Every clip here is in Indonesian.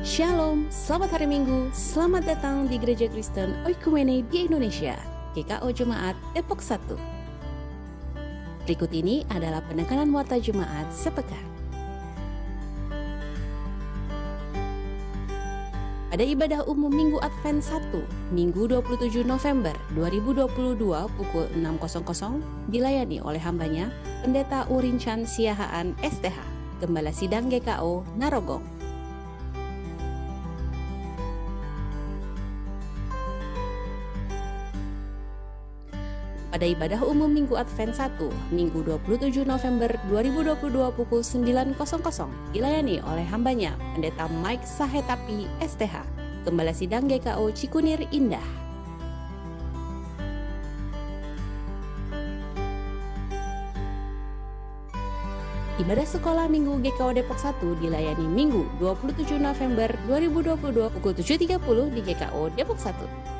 Shalom, selamat hari Minggu, selamat datang di Gereja Kristen Oikumene di Indonesia, GKO Jemaat Depok 1. Berikut ini adalah penekanan warta Jemaat sepekan. Pada ibadah umum Minggu Advent 1, Minggu 27 November 2022 pukul 6.00 dilayani oleh hambanya Pendeta Urincan Siahaan STH, Gembala Sidang GKO Narogong. Pada ibadah umum Minggu Advent 1, Minggu 27 November 2022 pukul 9.00 dilayani oleh hambanya Pendeta Mike Sahetapi STH, Gembala Sidang GKO Cikunir Indah. Ibadah sekolah Minggu GKO Depok 1 dilayani Minggu 27 November 2022 pukul 7.30 di GKO Depok 1.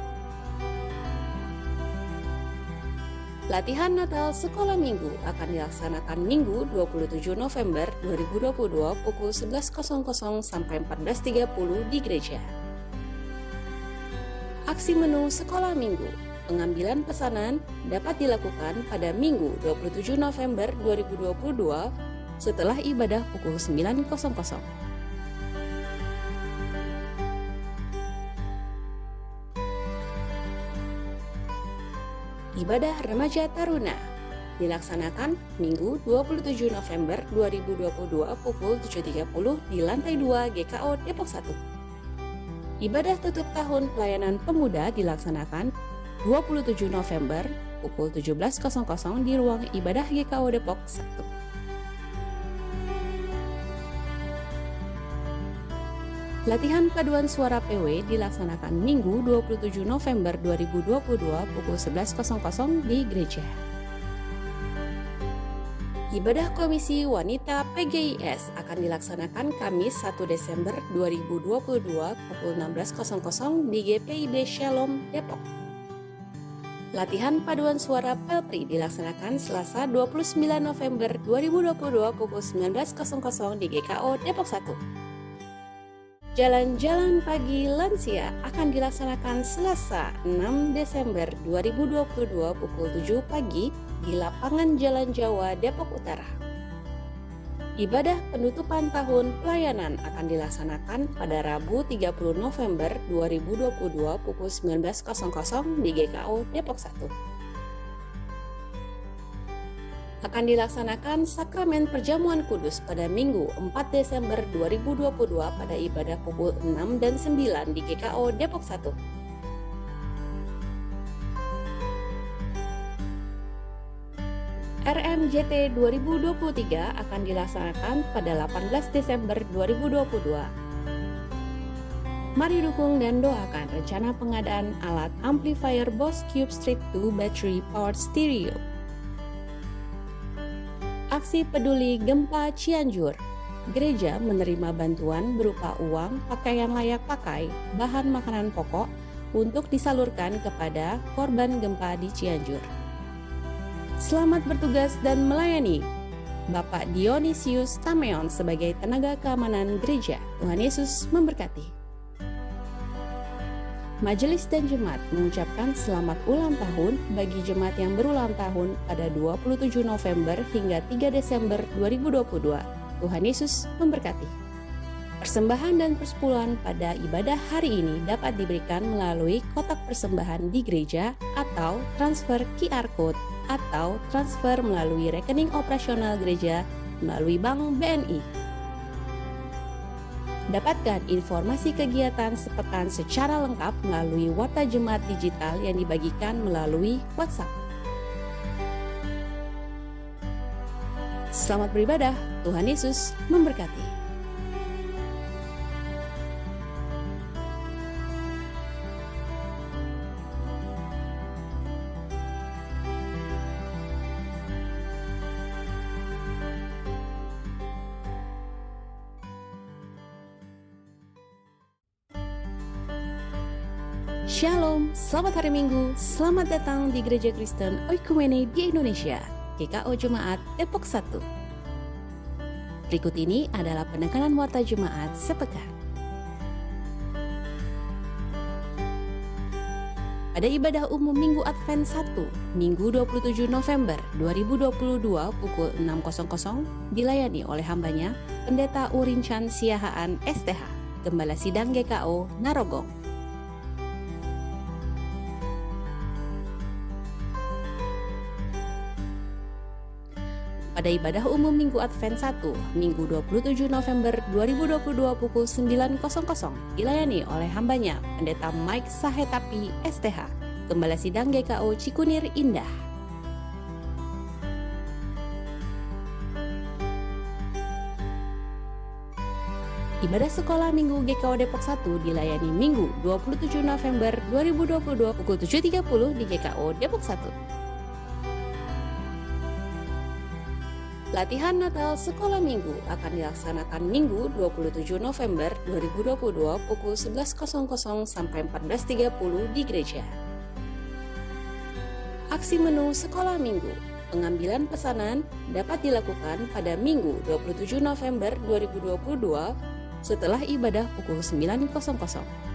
Latihan Natal Sekolah Minggu akan dilaksanakan Minggu 27 November 2022 pukul 11.00 sampai 14.30 di gereja. Aksi menu Sekolah Minggu, pengambilan pesanan dapat dilakukan pada Minggu 27 November 2022 setelah ibadah pukul 9.00. Ibadah Remaja Taruna dilaksanakan Minggu 27 November 2022 pukul 7.30 di lantai 2 GKO Depok 1. Ibadah tutup tahun pelayanan pemuda dilaksanakan 27 November pukul 17.00 di ruang ibadah GKO Depok 1. Latihan paduan suara PW dilaksanakan Minggu 27 November 2022 pukul 11.00 di gereja. Ibadah Komisi Wanita PGIS akan dilaksanakan Kamis 1 Desember 2022 pukul 16.00 di GPIB Shalom Depok. Latihan paduan suara Pelpri dilaksanakan Selasa 29 November 2022 pukul 19.00 di GKO Depok 1. Jalan-jalan pagi lansia akan dilaksanakan Selasa 6 Desember 2022 pukul 7 pagi di lapangan Jalan Jawa Depok Utara. Ibadah penutupan tahun pelayanan akan dilaksanakan pada Rabu 30 November 2022 pukul 19.00 di GKO Depok 1. Akan dilaksanakan Sakramen Perjamuan Kudus pada Minggu 4 Desember 2022 pada ibadah pukul 6 dan 9 di GKO Depok 1. RMJT 2023 akan dilaksanakan pada 18 Desember 2022. Mari dukung dan doakan rencana pengadaan alat amplifier Boss Cube Street 2 Battery Powered Stereo. Aksi peduli gempa Cianjur. Gereja menerima bantuan berupa uang, pakaian layak pakai, bahan makanan pokok untuk disalurkan kepada korban gempa di Cianjur. Selamat bertugas dan melayani. Bapak Dionysius Tameon sebagai tenaga keamanan gereja. Tuhan Yesus memberkati. Majelis dan Jemaat mengucapkan selamat ulang tahun bagi jemaat yang berulang tahun pada 27 November hingga 3 Desember 2022. Tuhan Yesus memberkati. Persembahan dan persepuluhan pada ibadah hari ini dapat diberikan melalui kotak persembahan di gereja atau transfer QR Code atau transfer melalui rekening operasional gereja melalui Bank BNI. Dapatkan informasi kegiatan sepekan secara lengkap melalui warta jemaat digital yang dibagikan melalui WhatsApp. Selamat beribadah, Tuhan Yesus memberkati. Shalom, selamat hari Minggu, selamat datang di Gereja Kristen Oikumene di Indonesia, GKO Jemaat Depok 1. Berikut ini adalah penekanan warta Jemaat sepekan. Pada ibadah umum Minggu Advent 1, Minggu 27 November 2022 pukul 6.00 dilayani oleh hambanya Pendeta Urincan Siahaan STH, Gembala Sidang GKO Narogong. Pada ibadah umum Minggu Advent 1, Minggu 27 November 2022 pukul 9.00 dilayani oleh hambanya Pendeta Mike Sahetapi STH, Gembala Sidang GKO Cikunir Indah. Ibadah sekolah Minggu GKO Depok 1 dilayani Minggu 27 November 2022 pukul 7.30 di GKO Depok 1. Latihan Natal Sekolah Minggu akan dilaksanakan Minggu 27 November 2022 pukul 11.00 sampai 14.30 di gereja. Aksi menu Sekolah Minggu. Pengambilan pesanan dapat dilakukan pada Minggu 27 November 2022 setelah ibadah pukul 9.00.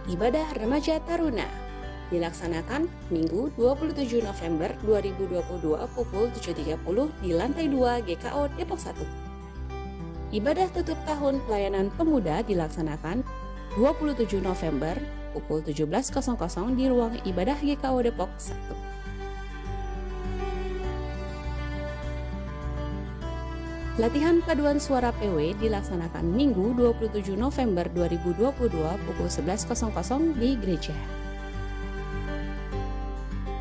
Ibadah Remaja Taruna dilaksanakan Minggu 27 November 2022 pukul 7.30 di lantai 2 GKO Depok 1. Ibadah tutup tahun pelayanan pemuda dilaksanakan 27 November pukul 17.00 di ruang ibadah GKO Depok 1. Latihan paduan suara PW dilaksanakan Minggu 27 November 2022 pukul 11.00 di gereja.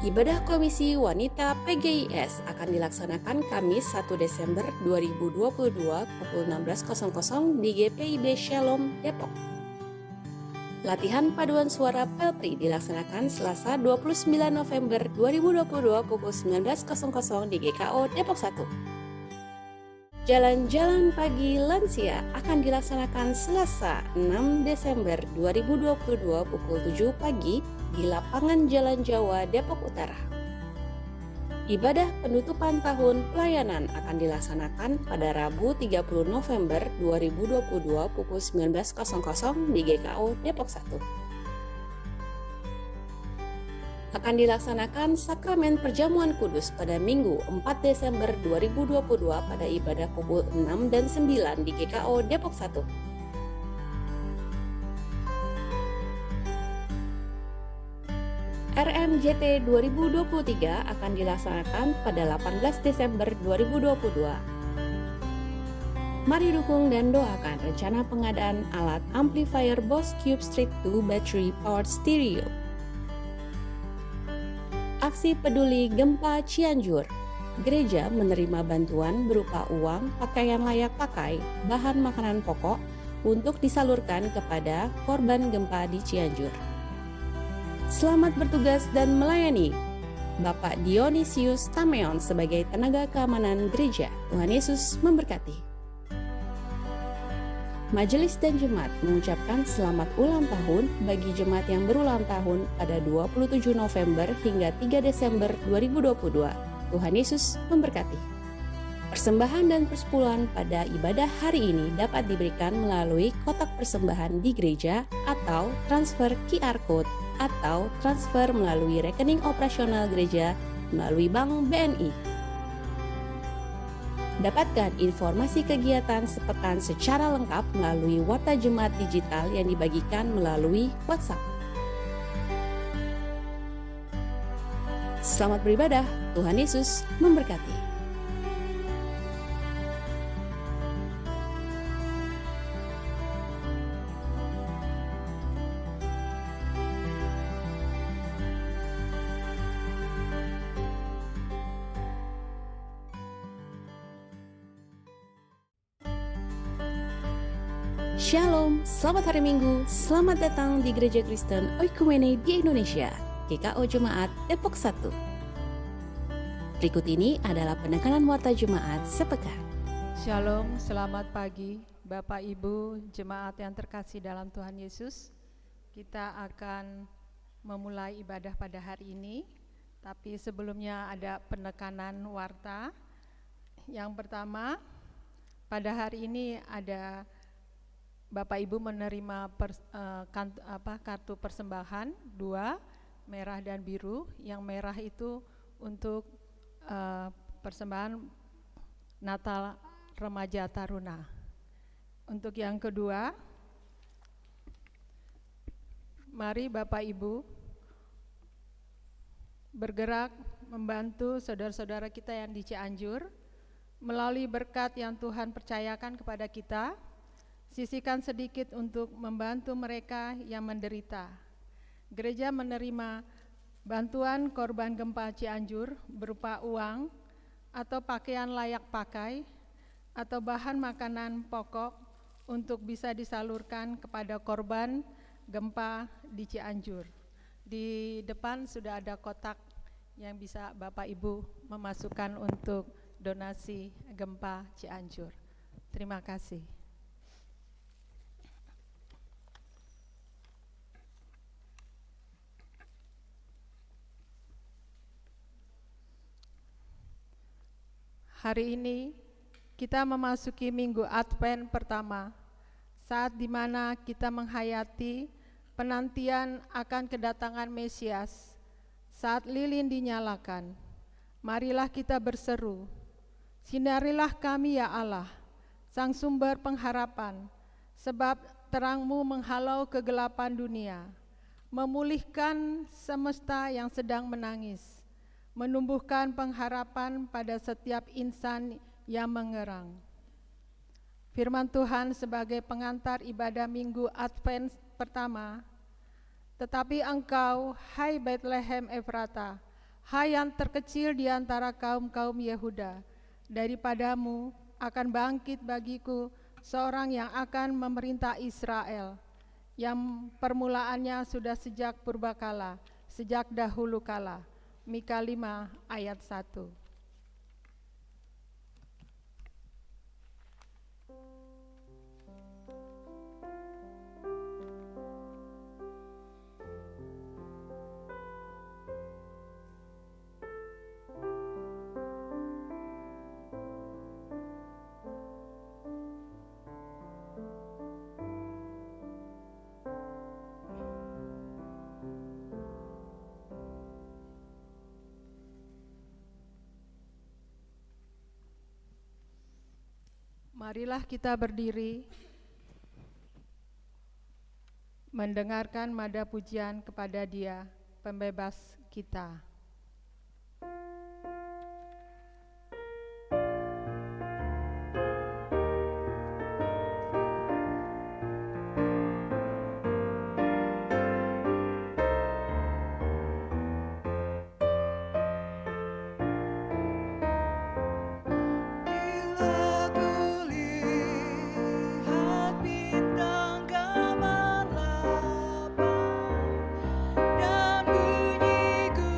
Ibadah Komisi Wanita PGIS akan dilaksanakan Kamis 1 Desember 2022 pukul 16.00 di GPIB Shalom Depok. Latihan paduan suara Pelpri dilaksanakan Selasa 29 November 2022 pukul 19.00 di GKO Depok 1. Jalan-jalan pagi lansia akan dilaksanakan Selasa 6 Desember 2022 pukul 7 pagi di lapangan Jalan Jawa Depok Utara. Ibadah penutupan tahun pelayanan akan dilaksanakan pada Rabu 30 November 2022 pukul 19.00 di GKO Depok 1. Akan dilaksanakan Sakramen Perjamuan Kudus pada Minggu 4 Desember 2022 pada ibadah pukul 6 dan 9 di GKO Depok 1. RMJT 2023 akan dilaksanakan pada 18 Desember 2022. Mari dukung dan doakan rencana pengadaan alat amplifier Boss Cube Street 2 Battery Powered Stereo. Aksi peduli gempa Cianjur. Gereja menerima bantuan berupa uang, pakaian layak pakai, bahan makanan pokok untuk disalurkan kepada korban gempa di Cianjur. Selamat bertugas dan melayani. Bapak Dionysius Tameon sebagai tenaga keamanan gereja. Tuhan Yesus memberkati. Majelis dan Jemaat mengucapkan selamat ulang tahun bagi jemaat yang berulang tahun pada 27 November hingga 3 Desember 2022. Tuhan Yesus memberkati. Persembahan dan persepuluhan pada ibadah hari ini dapat diberikan melalui kotak persembahan di gereja atau transfer QR Code atau transfer melalui rekening operasional gereja melalui Bank BNI. Dapatkan informasi kegiatan sepekan secara lengkap melalui Warta Jemaat Digital yang dibagikan melalui WhatsApp. Selamat beribadah, Tuhan Yesus memberkati. Shalom, selamat hari Minggu, selamat datang di Gereja Kristen Oikumene di Indonesia, GKO Jemaat Depok 1. Berikut ini adalah penekanan Warta Jemaat sepekan. Shalom, selamat pagi Bapak Ibu Jemaat yang terkasih dalam Tuhan Yesus. Kita akan memulai ibadah pada hari ini, tapi sebelumnya ada penekanan Warta. Yang pertama, pada hari ini ada Bapak Ibu menerima kartu persembahan 2, merah dan biru. Yang merah itu untuk persembahan Natal Remaja Taruna. Untuk yang kedua, mari Bapak Ibu bergerak membantu saudara-saudara kita yang di Cianjur melalui berkat yang Tuhan percayakan kepada kita. Sisihkan sedikit untuk membantu mereka yang menderita. Gereja menerima bantuan korban gempa Cianjur berupa uang atau pakaian layak pakai atau bahan makanan pokok untuk bisa disalurkan kepada korban gempa di Cianjur. Di depan sudah ada kotak yang bisa Bapak Ibu memasukkan untuk donasi gempa Cianjur. Terima kasih. Hari ini kita memasuki minggu Advent pertama, saat dimana kita menghayati penantian akan kedatangan Mesias. Saat lilin dinyalakan, marilah kita berseru, sinarilah kami ya Allah, Sang sumber pengharapan, sebab terang-Mu menghalau kegelapan dunia, memulihkan semesta yang sedang menangis, menumbuhkan pengharapan pada setiap insan yang mengerang. Firman Tuhan sebagai pengantar ibadah Minggu Advent pertama, tetapi engkau, hai Bethlehem Efrata, hai yang terkecil di antara kaum-kaum Yehuda, daripadamu akan bangkit bagiku seorang yang akan memerintah Israel, yang permulaannya sudah sejak purbakala, sejak dahulu kala. Mika 5 ayat 1. Marilah kita berdiri mendengarkan nada pujian kepada Dia, pembebas kita. Dan bunyiku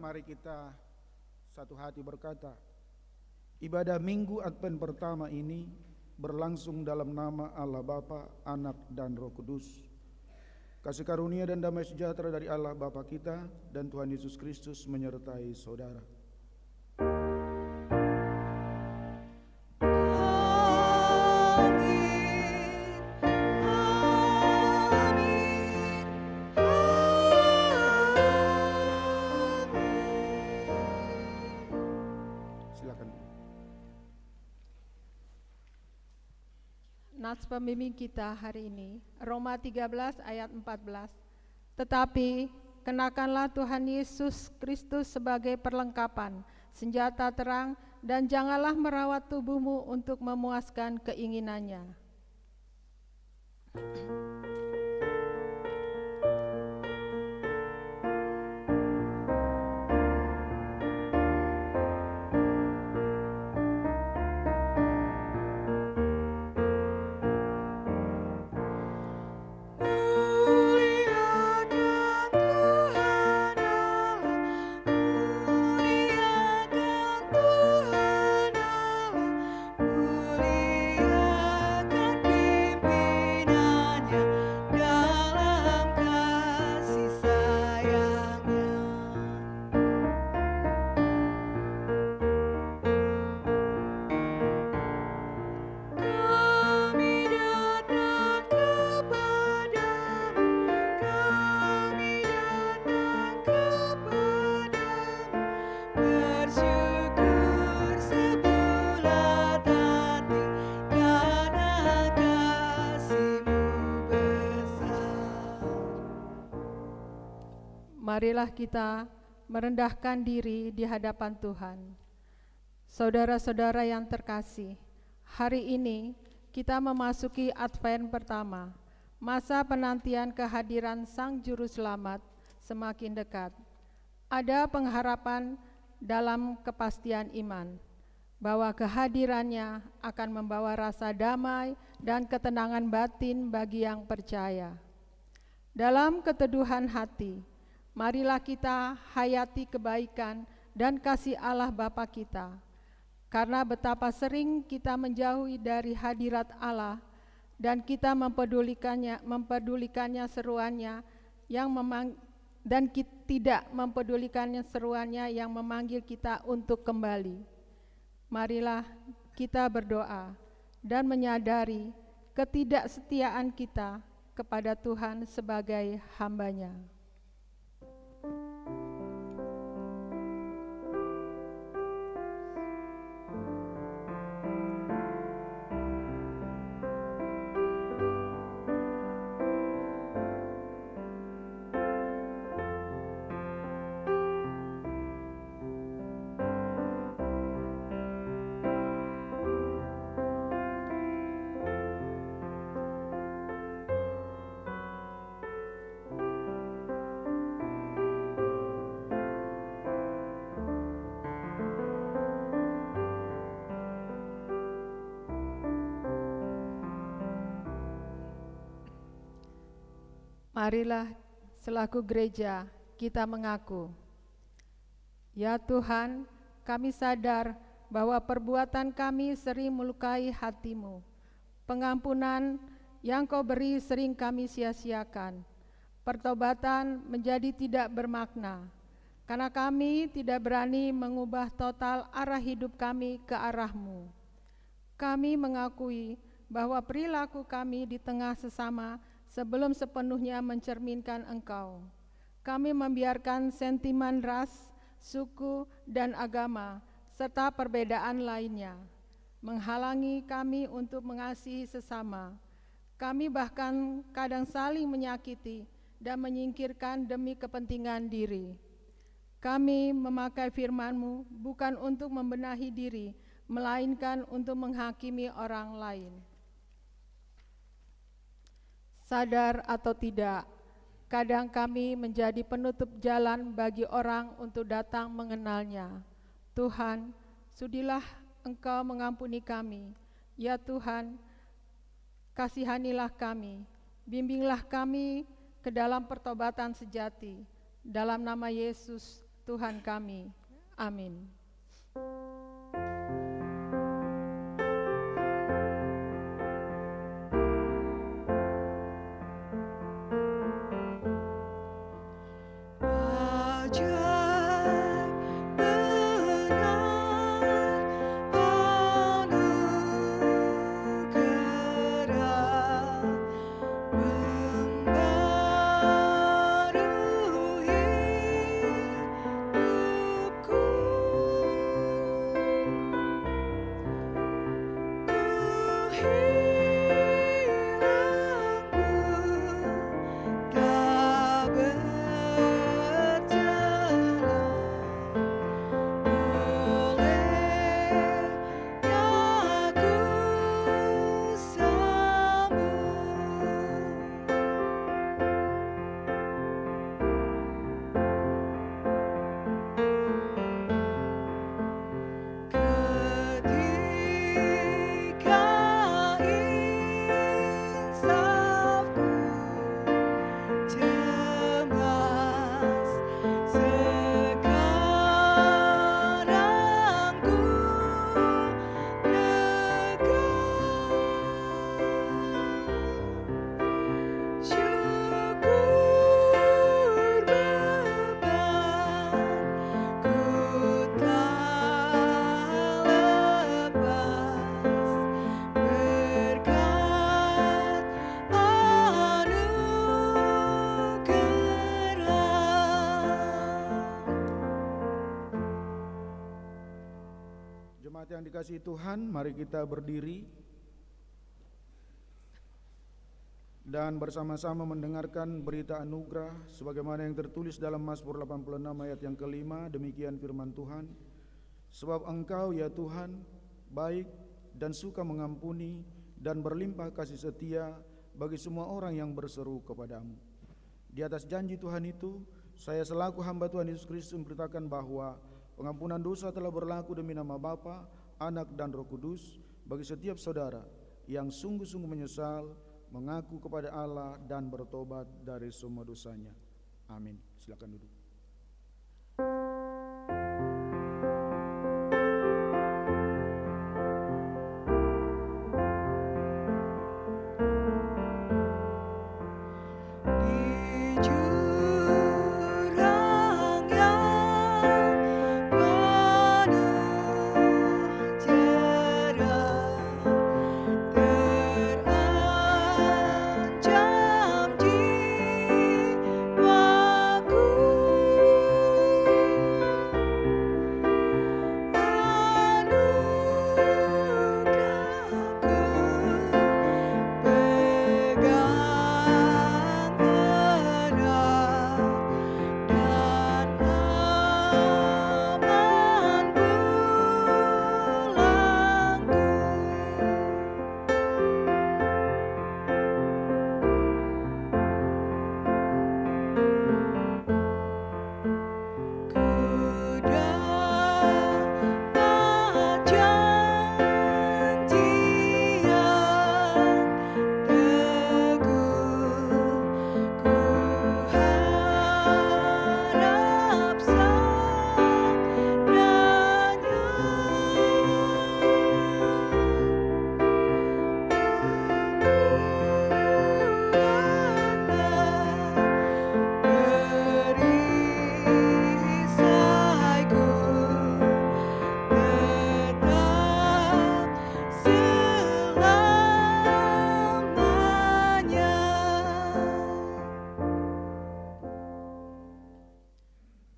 mari kita satu hati berkata, ibadah Minggu Advent pertama ini berlangsung dalam nama Allah Bapa, Anak, dan Roh Kudus. Kasih karunia dan damai sejahtera dari Allah Bapa kita dan Tuhan Yesus Kristus menyertai saudara. Nats pembimbing kita hari ini, Roma 13 ayat 14. Tetapi kenakanlah Tuhan Yesus Kristus sebagai perlengkapan, senjata terang, dan janganlah merawat tubuhmu untuk memuaskan keinginannya. Marilah kita merendahkan diri di hadapan Tuhan. Saudara-saudara yang terkasih, hari ini kita memasuki Advent pertama. Masa penantian kehadiran Sang Juru Selamat semakin dekat. Ada pengharapan dalam kepastian iman bahwa kehadirannya akan membawa rasa damai dan ketenangan batin bagi yang percaya. Dalam keteduhan hati, marilah kita hayati kebaikan dan kasih Allah Bapa kita. Karena betapa sering kita menjauhi dari hadirat Allah dan kita mempedulikannya seruannya dan tidak mempedulikannya seruannya yang memanggil kita untuk kembali. Marilah kita berdoa dan menyadari ketidaksetiaan kita kepada Tuhan sebagai hamba-Nya. Marilah selaku gereja kita mengaku, ya Tuhan, kami sadar bahwa perbuatan kami sering melukai hati-Mu. Pengampunan yang Kau beri sering kami sia-siakan. Pertobatan menjadi tidak bermakna, karena kami tidak berani mengubah total arah hidup kami ke arah-Mu. Kami mengakui bahwa perilaku kami di tengah sesama sebelum sepenuhnya mencerminkan Engkau. Kami membiarkan sentimen ras, suku, dan agama, serta perbedaan lainnya menghalangi kami untuk mengasihi sesama. Kami bahkan kadang saling menyakiti dan menyingkirkan demi kepentingan diri. Kami memakai firman-Mu bukan untuk membenahi diri, melainkan untuk menghakimi orang lain. Sadar atau tidak, kadang kami menjadi penutup jalan bagi orang untuk datang mengenalnya. Tuhan, sudilah Engkau mengampuni kami. Ya Tuhan, kasihanilah kami, bimbinglah kami ke dalam pertobatan sejati. Dalam nama Yesus, Tuhan kami. Amin. Jemaat yang dikasihi Tuhan, mari kita berdiri dan bersama-sama mendengarkan berita anugerah sebagaimana yang tertulis dalam Mazmur 86 ayat yang kelima. Demikian firman Tuhan, sebab Engkau ya Tuhan baik dan suka mengampuni dan berlimpah kasih setia bagi semua orang yang berseru kepadamu. Di atas janji Tuhan itu, saya selaku hamba Tuhan Yesus Kristus memberitakan bahwa pengampunan dosa telah berlaku demi nama Bapa, Anak dan Roh Kudus bagi setiap saudara yang sungguh-sungguh menyesal, mengaku kepada Allah dan bertobat dari semua dosanya. Amin. Silakan duduk.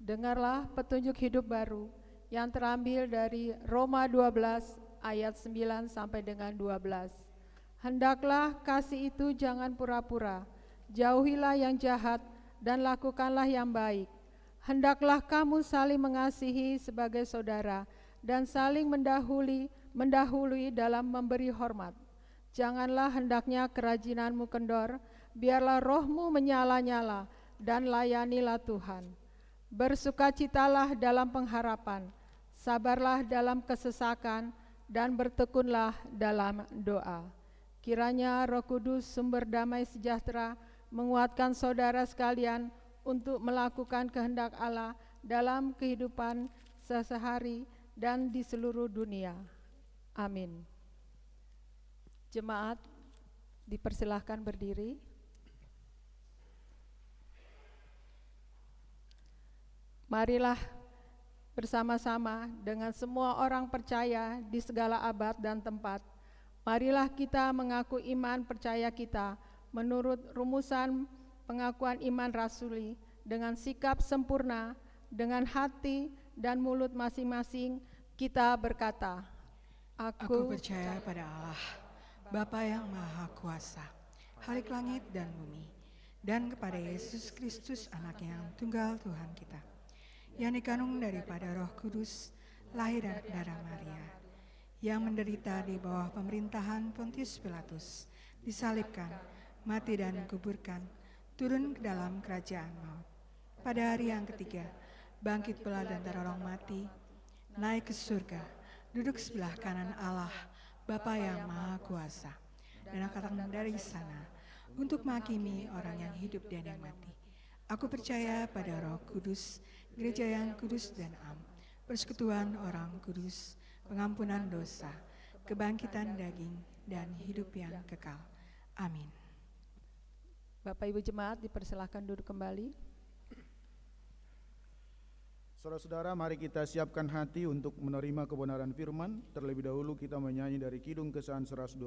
Dengarlah petunjuk hidup baru yang terambil dari Roma 12 ayat 9 sampai dengan 12. Hendaklah kasih itu jangan pura-pura, jauhilah yang jahat dan lakukanlah yang baik. Hendaklah kamu saling mengasihi sebagai saudara dan saling mendahului dalam memberi hormat. Janganlah hendaknya kerajinanmu kendor, biarlah rohmu menyala-nyala dan layanilah Tuhan. Bersukacitalah dalam pengharapan, sabarlah dalam kesesakan, dan bertekunlah dalam doa. Kiranya Roh Kudus sumber damai sejahtera menguatkan saudara sekalian untuk melakukan kehendak Allah dalam kehidupan sehari-hari dan di seluruh dunia. Amin. Jemaat dipersilahkan berdiri. Marilah bersama-sama dengan semua orang percaya di segala abad dan tempat. Marilah kita mengaku iman percaya kita menurut rumusan pengakuan iman rasuli dengan sikap sempurna, dengan hati dan mulut masing-masing kita berkata, Aku percaya pada Allah, Bapa yang Maha Kuasa, Khalik langit dan bumi, dan kepada Yesus Kristus, Anak yang tunggal Tuhan kita, yang dikandung daripada Roh Kudus, lahir dari darah Maria, yang menderita di bawah pemerintahan Pontius Pilatus, disalibkan, mati dan dikuburkan, turun ke dalam kerajaan maut. Pada hari yang ketiga, bangkit pula dari antara orang mati, naik ke surga, duduk sebelah kanan Allah, Bapa yang Maha Kuasa, dan akan datang dari sana untuk menghakimi orang yang hidup dan yang mati. Aku percaya pada Roh Kudus, gereja yang kudus dan am, persekutuan orang kudus, pengampunan dosa, kebangkitan daging, dan hidup yang kekal. Amin. Bapak Ibu Jemaat dipersilahkan duduk kembali. Saudara-saudara, mari kita siapkan hati untuk menerima kebenaran firman. Terlebih dahulu kita menyanyi dari Kidung Kesan 125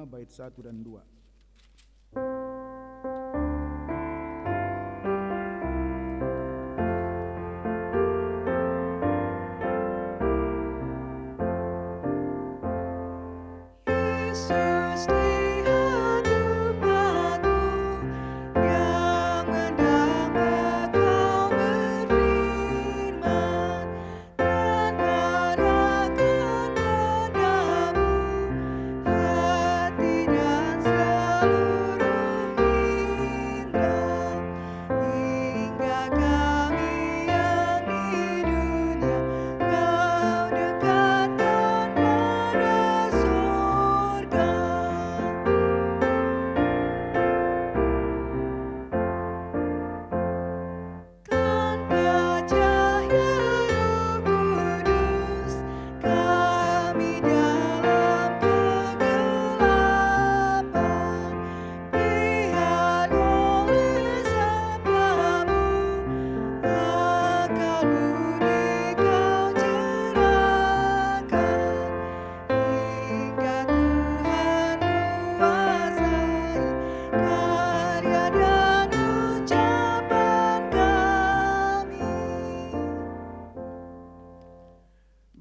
bait 1 dan 2.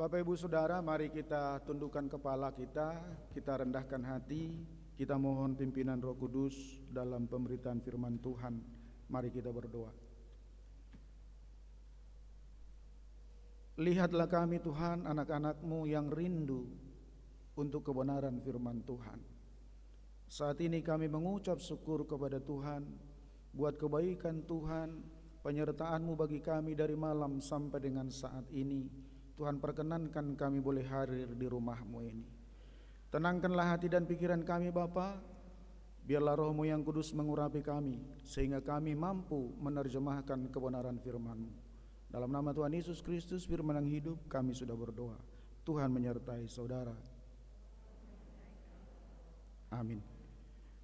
Bapak Ibu Saudara, mari kita tundukkan kepala kita rendahkan hati, kita mohon pimpinan Roh Kudus dalam pemberitaan firman Tuhan. Mari kita berdoa. Lihatlah kami Tuhan, anak-anak-Mu yang rindu untuk kebenaran firman Tuhan. Saat ini kami mengucap syukur kepada Tuhan buat kebaikan Tuhan, penyertaan-Mu bagi kami dari malam sampai dengan saat ini. Tuhan, perkenankan kami boleh hadir di rumah-Mu ini. Tenangkanlah hati dan pikiran kami Bapa, biarlah Roh-Mu yang kudus mengurapi kami, sehingga kami mampu menerjemahkan kebenaran firman-Mu. Dalam nama Tuhan Yesus Kristus, firman yang hidup, kami sudah berdoa. Tuhan menyertai saudara. Amin.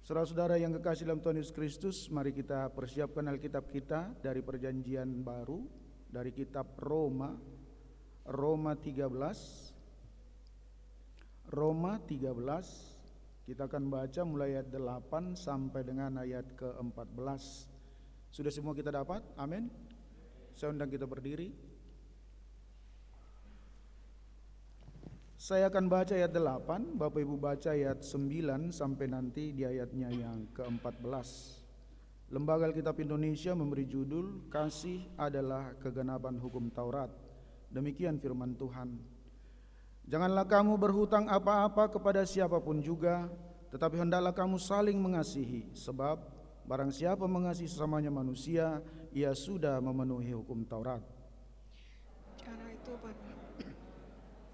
Saudara-saudara yang kekasih dalam Tuhan Yesus Kristus, mari kita persiapkan Alkitab kita dari perjanjian baru, dari kitab Roma 13, kita akan baca mulai ayat 8 sampai dengan ayat ke-14. Sudah semua kita dapat? Amin. Saya undang kita berdiri. Saya akan baca ayat 8, Bapak Ibu baca ayat 9 sampai nanti di ayatnya yang ke-14. Lembaga Alkitab Indonesia memberi judul Kasih adalah Kegenapan Hukum Taurat. Demikian firman Tuhan. Janganlah kamu berhutang apa-apa kepada siapapun juga, tetapi hendaklah kamu saling mengasihi, sebab barang siapa mengasihi sesamanya manusia, ia sudah memenuhi hukum Taurat. Karena itu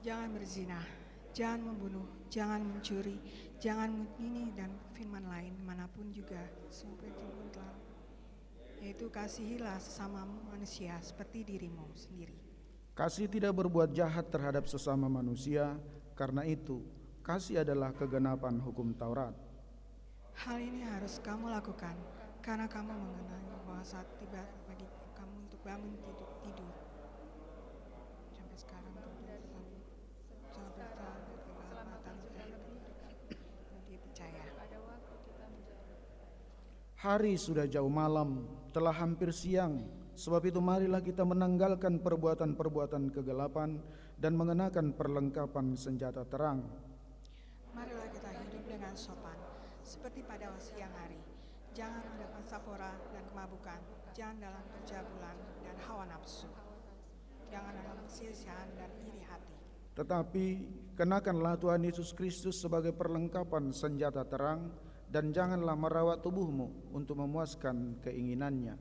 jangan berzina, jangan membunuh, jangan mencuri, jangan ini dan firman lain manapun juga sampai telah. yaitu kasihilah sesama manusia seperti dirimu sendiri. Kasih tidak berbuat jahat terhadap sesama manusia, karena itu kasih adalah kegenapan hukum Taurat. Hal ini harus kamu lakukan karena kamu mengenal bahwa saat tiba bagi kamu untuk bangun tidur. Sampai sekarang dipercaya. Hari sudah jauh malam, telah hampir siang. Sebab itu marilah kita menanggalkan perbuatan-perbuatan kegelapan dan mengenakan perlengkapan senjata terang. Marilah kita hidup dengan sopan, seperti pada siang hari. Jangan ada pasapora dan kemabukan, jangan dalam percabulan dan hawa nafsu. Jangan dalam perselisihan dan iri hati. Tetapi kenakanlah Tuhan Yesus Kristus sebagai perlengkapan senjata terang, dan janganlah merawat tubuhmu untuk memuaskan keinginannya.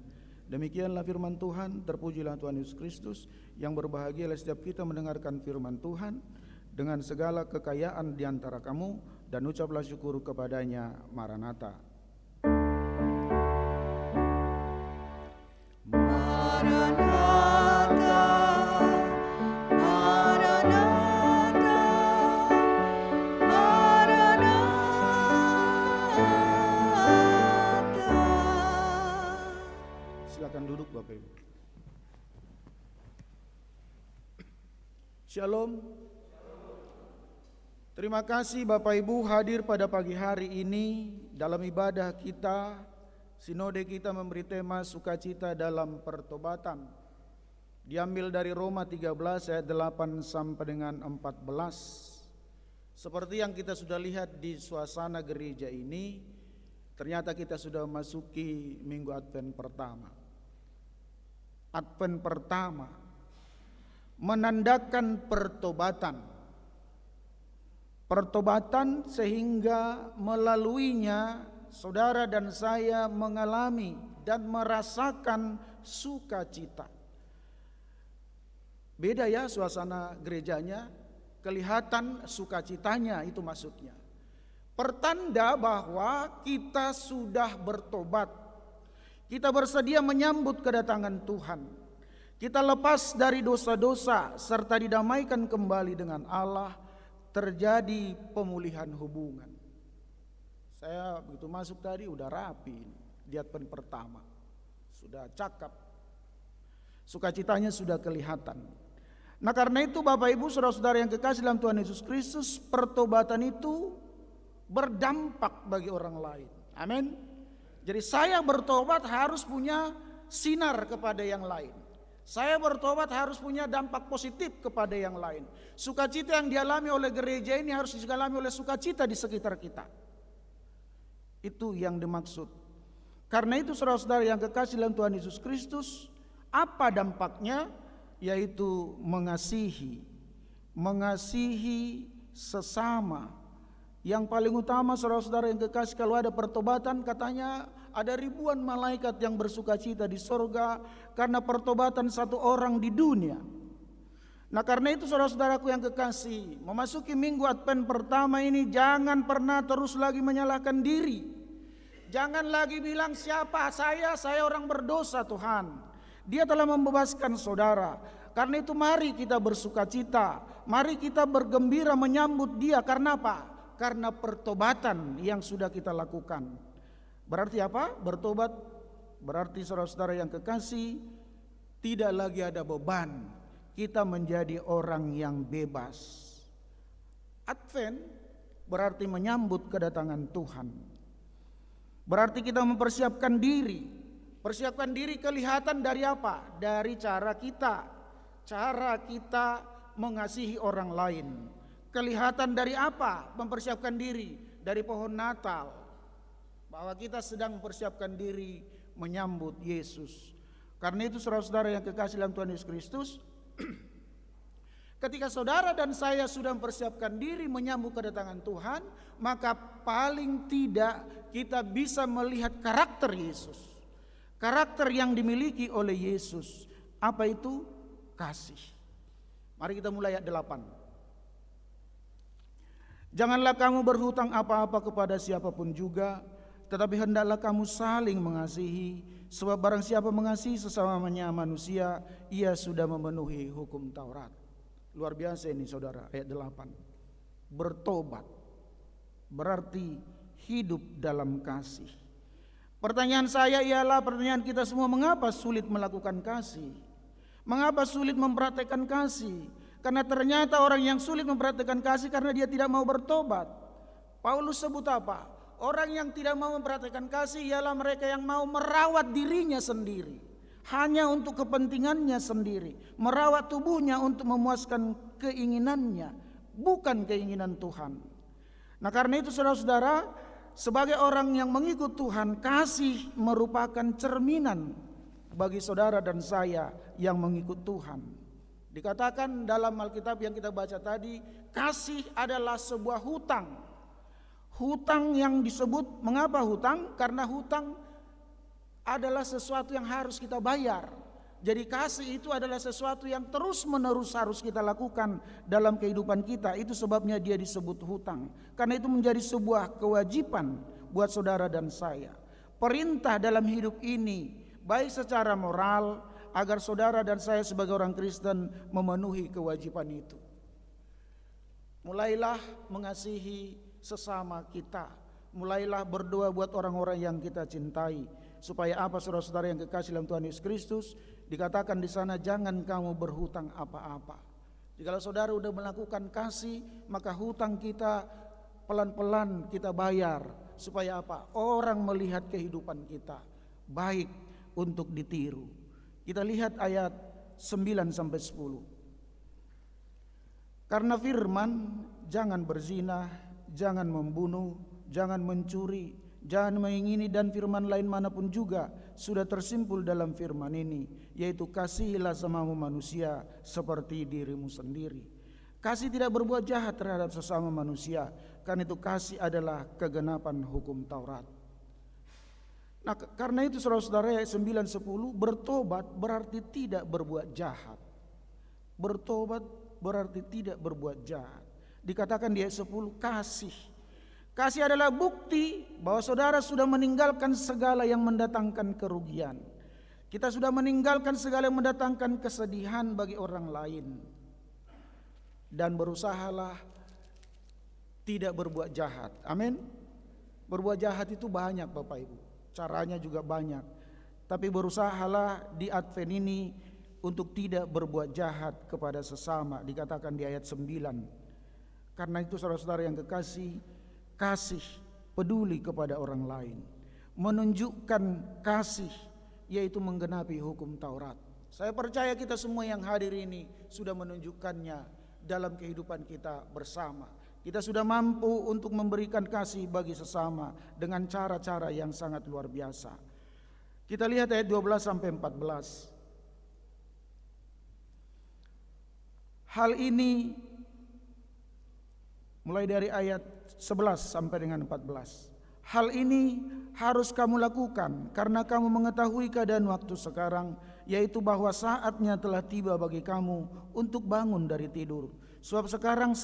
Demikianlah firman Tuhan. Terpujilah Tuhan Yesus Kristus, yang berbahagialah setiap kita mendengarkan firman Tuhan dengan segala kekayaan di antara kamu, dan ucaplah syukur kepadanya. Maranatha. Maranatha, Maranatha, Maranatha. Silakan duduk Bapak Ibu. Shalom. Terima kasih Bapak Ibu hadir pada pagi hari ini dalam ibadah kita. Sinode kita memberi tema sukacita dalam pertobatan. Diambil dari Roma 13 ayat 8 sampai dengan 14. Seperti yang kita sudah lihat di suasana gereja ini, ternyata kita sudah memasuki minggu Advent pertama. Advent pertama menandakan pertobatan. Pertobatan sehingga melaluinya saudara dan saya mengalami dan merasakan sukacita. Beda ya suasana gerejanya, kelihatan sukacitanya, itu maksudnya. Pertanda bahwa kita sudah bertobat. Kita bersedia menyambut kedatangan Tuhan. Kita lepas dari dosa-dosa serta didamaikan kembali dengan Allah, terjadi pemulihan hubungan. Saya begitu masuk tadi udah rapi di Advent pertama. Sudah cakep. Sukacitanya sudah kelihatan. Nah karena itu Bapak Ibu saudara-saudara yang kekasih dalam Tuhan Yesus Kristus, pertobatan itu berdampak bagi orang lain. Amin. Jadi saya bertobat harus punya sinar kepada yang lain. Saya bertobat harus punya dampak positif kepada yang lain. Sukacita yang dialami oleh gereja ini harus dialami oleh sukacita di sekitar kita. Itu yang dimaksud. Karena itu saudara-saudara yang kekasih dalam Tuhan Yesus Kristus, apa dampaknya? Yaitu mengasihi sesama. Yang paling utama saudara-saudara yang kekasih, kalau ada pertobatan katanya ada ribuan malaikat yang bersukacita di sorga karena pertobatan satu orang di dunia. Nah karena itu saudara-saudaraku yang kekasih, memasuki minggu Advent pertama ini jangan pernah terus lagi menyalahkan diri. Jangan lagi bilang siapa saya orang berdosa Tuhan. Dia telah membebaskan saudara. Karena itu mari kita bersukacita. Mari kita bergembira menyambut dia. Karena apa? Karena pertobatan yang sudah kita lakukan. Berarti apa? Bertobat berarti saudara-saudara yang kekasih, tidak lagi ada beban. Kita menjadi orang yang bebas. Advent berarti menyambut kedatangan Tuhan. Berarti kita mempersiapkan diri. Persiapkan diri kelihatan dari apa? Dari cara kita mengasihi orang lain. Kelihatan dari apa? Mempersiapkan diri dari pohon Natal, bahwa kita sedang mempersiapkan diri menyambut Yesus. Karena itu saudara-saudara yang kekasih dalam Tuhan Yesus Kristus, ketika saudara dan saya sudah mempersiapkan diri menyambut kedatangan Tuhan, maka paling tidak kita bisa melihat karakter Yesus. Karakter yang dimiliki oleh Yesus. Apa itu? Kasih. Mari kita mulai ayat 8. Janganlah kamu berhutang apa-apa kepada siapapun juga, tetapi hendaklah kamu saling mengasihi, sebab barang siapa mengasihi sesamanya manusia, ia sudah memenuhi hukum Taurat. Luar biasa ini saudara, ayat 8. Bertobat berarti hidup dalam kasih. Pertanyaan saya ialah, pertanyaan kita semua, mengapa sulit melakukan kasih? Mengapa sulit mempraktekkan kasih? Karena ternyata orang yang sulit mempraktekkan kasih karena dia tidak mau bertobat. Paulus sebut apa? Orang yang tidak mau mempraktekkan kasih ialah mereka yang mau merawat dirinya sendiri, hanya untuk kepentingannya sendiri, merawat tubuhnya untuk memuaskan keinginannya, bukan keinginan Tuhan. Nah, karena itu saudara-saudara, sebagai orang yang mengikut Tuhan, kasih merupakan cerminan bagi saudara dan saya yang mengikut Tuhan. Dikatakan dalam Alkitab yang kita baca tadi, kasih adalah sebuah hutang. Hutang yang disebut, mengapa hutang? Karena hutang adalah sesuatu yang harus kita bayar. Jadi kasih itu adalah sesuatu yang terus menerus harus kita lakukan dalam kehidupan kita. Itu sebabnya dia disebut hutang. Karena itu menjadi sebuah kewajiban buat saudara dan saya. Perintah dalam hidup ini, baik secara moral, agar saudara dan saya sebagai orang Kristen memenuhi kewajiban itu. Mulailah mengasihi sesama kita. Mulailah berdoa buat orang-orang yang kita cintai. Supaya apa, saudara-saudara yang kekasih dalam Tuhan Yesus Kristus? Dikatakan di sana, jangan kamu berhutang apa-apa. Jikalau saudara sudah melakukan kasih, maka hutang kita pelan-pelan kita bayar. Supaya apa? Orang melihat kehidupan kita baik untuk ditiru. Kita lihat ayat 9 sampai 10. Karena firman, jangan berzina, jangan membunuh, jangan mencuri, jangan mengingini, dan firman lain manapun juga sudah tersimpul dalam firman ini, yaitu kasihilah sesamamu manusia seperti dirimu sendiri. Kasih tidak berbuat jahat terhadap sesama manusia, karena itu kasih adalah kegenapan hukum Taurat. Nah, karena itu saudara-saudara, ayat 9-10, bertobat berarti tidak berbuat jahat. Bertobat berarti tidak berbuat jahat. Dikatakan di ayat 10, kasih. Kasih adalah bukti bahwa saudara sudah meninggalkan segala yang mendatangkan kerugian. Kita sudah meninggalkan segala yang mendatangkan kesedihan bagi orang lain. Dan berusahalah tidak berbuat jahat. Amin. Berbuat jahat itu banyak Bapak Ibu, caranya juga banyak. Tapi berusahalah di Advent ini untuk tidak berbuat jahat kepada sesama. Dikatakan di ayat 9. Karena itu saudara-saudara yang kekasih, kasih, peduli kepada orang lain, menunjukkan kasih, yaitu menggenapi hukum Taurat. Saya percaya kita semua yang hadir ini sudah menunjukkannya dalam kehidupan kita bersama. Kita sudah mampu untuk memberikan kasih bagi sesama dengan cara-cara yang sangat luar biasa. Kita lihat ayat 12 sampai 14. Hal ini mulai dari ayat 11 sampai dengan 14. Hal ini harus kamu lakukan karena kamu mengetahui keadaan waktu sekarang, yaitu bahwa saatnya telah tiba bagi kamu untuk bangun dari tidur. Sebab sekarang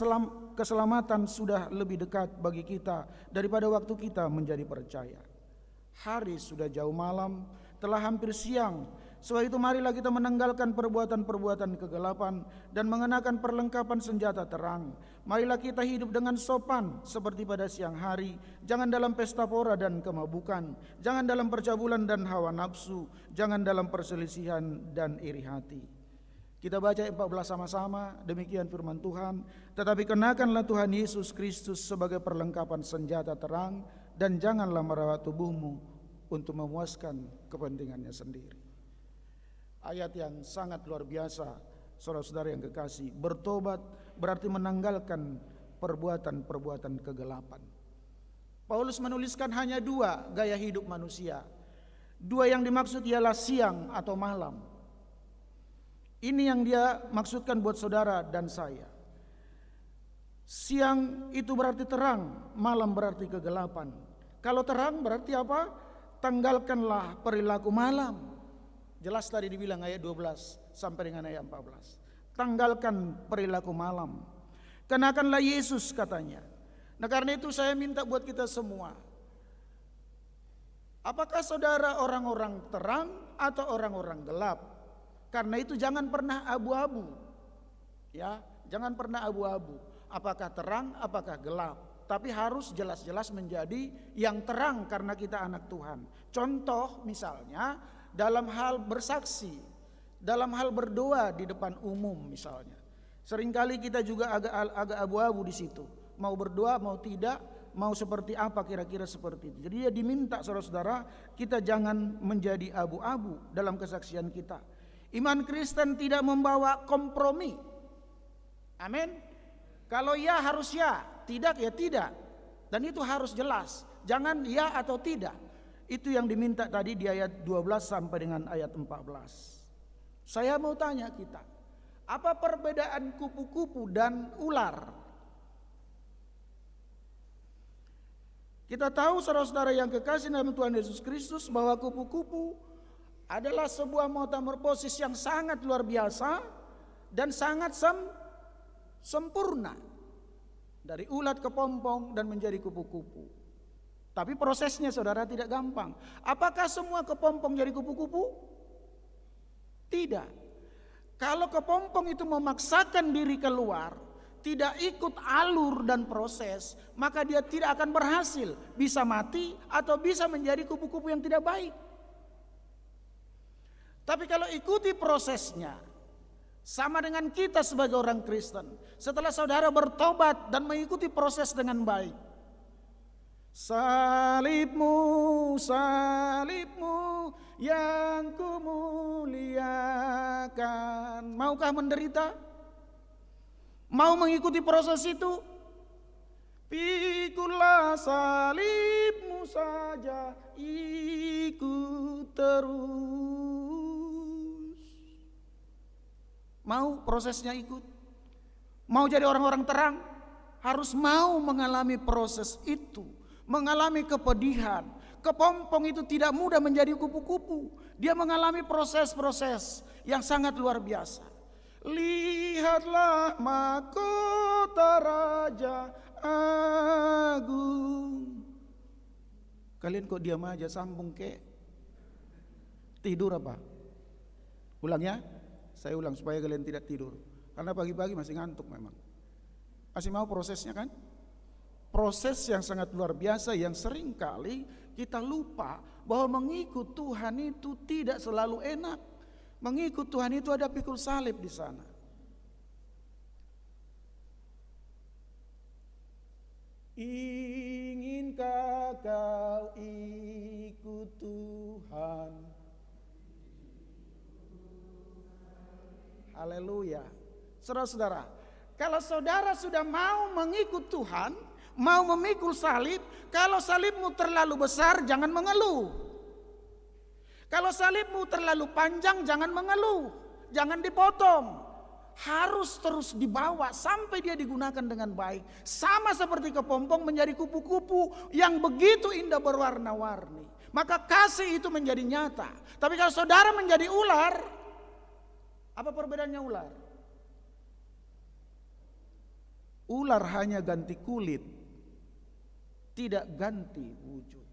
keselamatan sudah lebih dekat bagi kita daripada waktu kita menjadi percaya. Hari sudah jauh malam, telah hampir siang. Sebab itu marilah kita menanggalkan perbuatan-perbuatan kegelapan dan mengenakan perlengkapan senjata terang. Marilah kita hidup dengan sopan seperti pada siang hari. Jangan dalam pesta pora dan kemabukan. Jangan dalam percabulan dan hawa nafsu. Jangan dalam perselisihan dan iri hati. Kita baca 14 sama-sama, demikian firman Tuhan. Tetapi kenakanlah Tuhan Yesus Kristus sebagai perlengkapan senjata terang, dan janganlah merawat tubuhmu untuk memuaskan kepentingannya sendiri. Ayat yang sangat luar biasa, saudara-saudara yang kekasih. Bertobat berarti menanggalkan perbuatan-perbuatan kegelapan. Paulus menuliskan hanya dua gaya hidup manusia. Dua yang dimaksud ialah siang atau malam. Ini yang dia maksudkan buat saudara dan saya. Siang itu berarti terang, malam berarti kegelapan. Kalau terang berarti apa? Tanggalkanlah perilaku malam. Jelas tadi dibilang ayat 12 sampai dengan ayat 14. Tanggalkan perilaku malam. Kenakanlah Yesus katanya. Nah karena itu saya minta buat kita semua, Apakah saudara orang-orang terang atau orang-orang gelap? Karena itu jangan pernah abu-abu. Ya, jangan pernah abu-abu. Apakah terang, apakah gelap? Tapi harus jelas-jelas menjadi yang terang karena kita anak Tuhan. Contoh misalnya dalam hal bersaksi, dalam hal berdoa di depan umum misalnya. Seringkali kita juga agak abu-abu di situ. Mau berdoa, mau tidak, mau seperti apa, kira-kira seperti itu. Jadi dia diminta saudara-saudara, kita jangan menjadi abu-abu dalam kesaksian kita. Iman Kristen tidak membawa kompromi. Amin. Kalau ya harus ya, tidak ya tidak. Dan itu harus jelas. Jangan ya atau tidak. Itu yang diminta tadi di ayat 12 sampai dengan ayat 14. Saya mau tanya kita, apa perbedaan kupu-kupu dan ular? Kita tahu saudara-saudara yang kekasih dalam Tuhan Yesus Kristus bahwa kupu-kupu adalah sebuah metamorfosis yang sangat luar biasa dan sangat sempurna. Dari ulat ke pompong dan menjadi kupu-kupu. Tapi prosesnya saudara tidak gampang. Apakah semua kepompong jadi kupu-kupu? Tidak. Kalau kepompong itu memaksakan diri keluar, tidak ikut alur dan proses, maka dia tidak akan berhasil. Bisa mati atau bisa menjadi kupu-kupu yang tidak baik. Tapi kalau ikuti prosesnya, sama dengan kita sebagai orang Kristen, setelah saudara bertobat dan mengikuti proses dengan baik, salibmu, salibmu yang kumuliakan. Maukah menderita? Mau mengikuti proses itu? Pikulah salibmu saja, ikut terus. Mau prosesnya ikut? Mau jadi orang-orang terang? Harus mau mengalami proses itu. Mengalami kepedihan. Kepompong itu tidak mudah menjadi kupu-kupu. Dia mengalami proses-proses yang sangat luar biasa. Lihatlah mahkota Raja Agung. Kalian kok diam aja, sambung kek. Tidur apa? Ulang ya. Saya ulang supaya kalian tidak tidur. Karena pagi-pagi masih ngantuk memang. Masih mau prosesnya kan? Proses yang sangat luar biasa yang sering kali kita lupa bahwa mengikut Tuhan itu tidak selalu enak. Mengikut Tuhan itu ada pikul salib di sana. Inginkah kau ikut Tuhan? Haleluya. Saudara-saudara, kalau saudara sudah mau mengikut Tuhan, mau memikul salib, kalau salibmu terlalu besar jangan mengeluh. Kalau salibmu terlalu panjang jangan mengeluh, jangan dipotong. Harus terus dibawa sampai dia digunakan dengan baik. Sama seperti kepompong menjadi kupu-kupu yang begitu indah berwarna-warni. Maka kasih itu menjadi nyata. Tapi kalau saudara menjadi ular, apa perbedaannya ular? Ular hanya ganti kulit, tidak ganti wujud.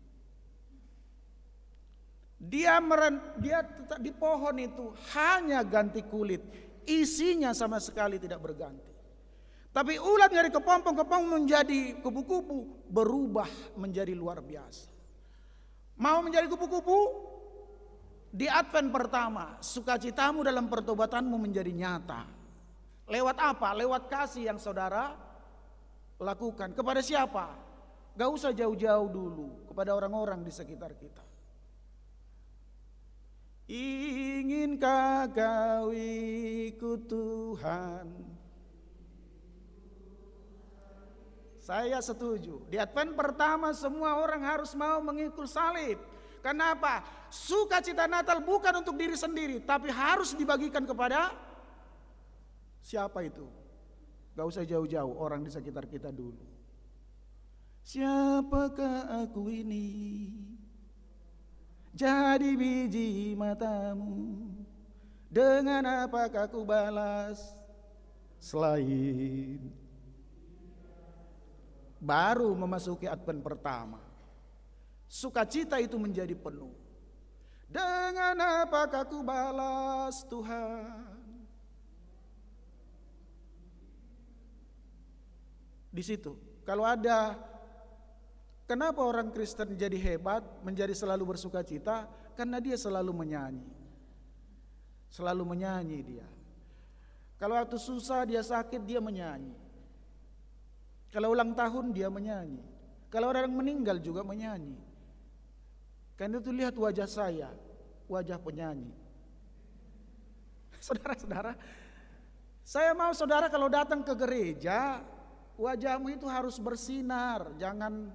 Dia tetap di pohon itu hanya ganti kulit, isinya sama sekali tidak berganti. Tapi ulat dari kepompong menjadi kupu-kupu, berubah menjadi luar biasa. Mau menjadi kupu-kupu? Di Advent pertama, sukacitamu dalam pertobatanmu menjadi nyata. Lewat apa? Lewat kasih yang saudara lakukan. Kepada siapa? Gak usah jauh-jauh dulu, kepada orang-orang di sekitar kita. Inginkah kau ikut Tuhan? Saya setuju. Di Advent pertama semua orang harus mau mengikul salib. Kenapa? Sukacita Natal bukan untuk diri sendiri, tapi harus dibagikan kepada siapa itu? Gak usah jauh-jauh, orang di sekitar kita dulu. Siapakah aku ini? Jadi biji matamu, dengan apakah ku balas selain? Baru memasuki Advent pertama, sukacita itu menjadi penuh. Dengan apakah ku balas Tuhan? Di situ, kalau ada, kenapa orang Kristen jadi hebat, menjadi selalu bersukacita? Karena dia selalu menyanyi. Selalu menyanyi dia. Kalau waktu susah, dia sakit, dia menyanyi. Kalau ulang tahun, dia menyanyi. Kalau orang meninggal juga menyanyi. Karena itu lihat wajah saya, wajah penyanyi. Saudara-saudara, saya mau saudara kalau datang ke gereja, wajahmu itu harus bersinar, jangan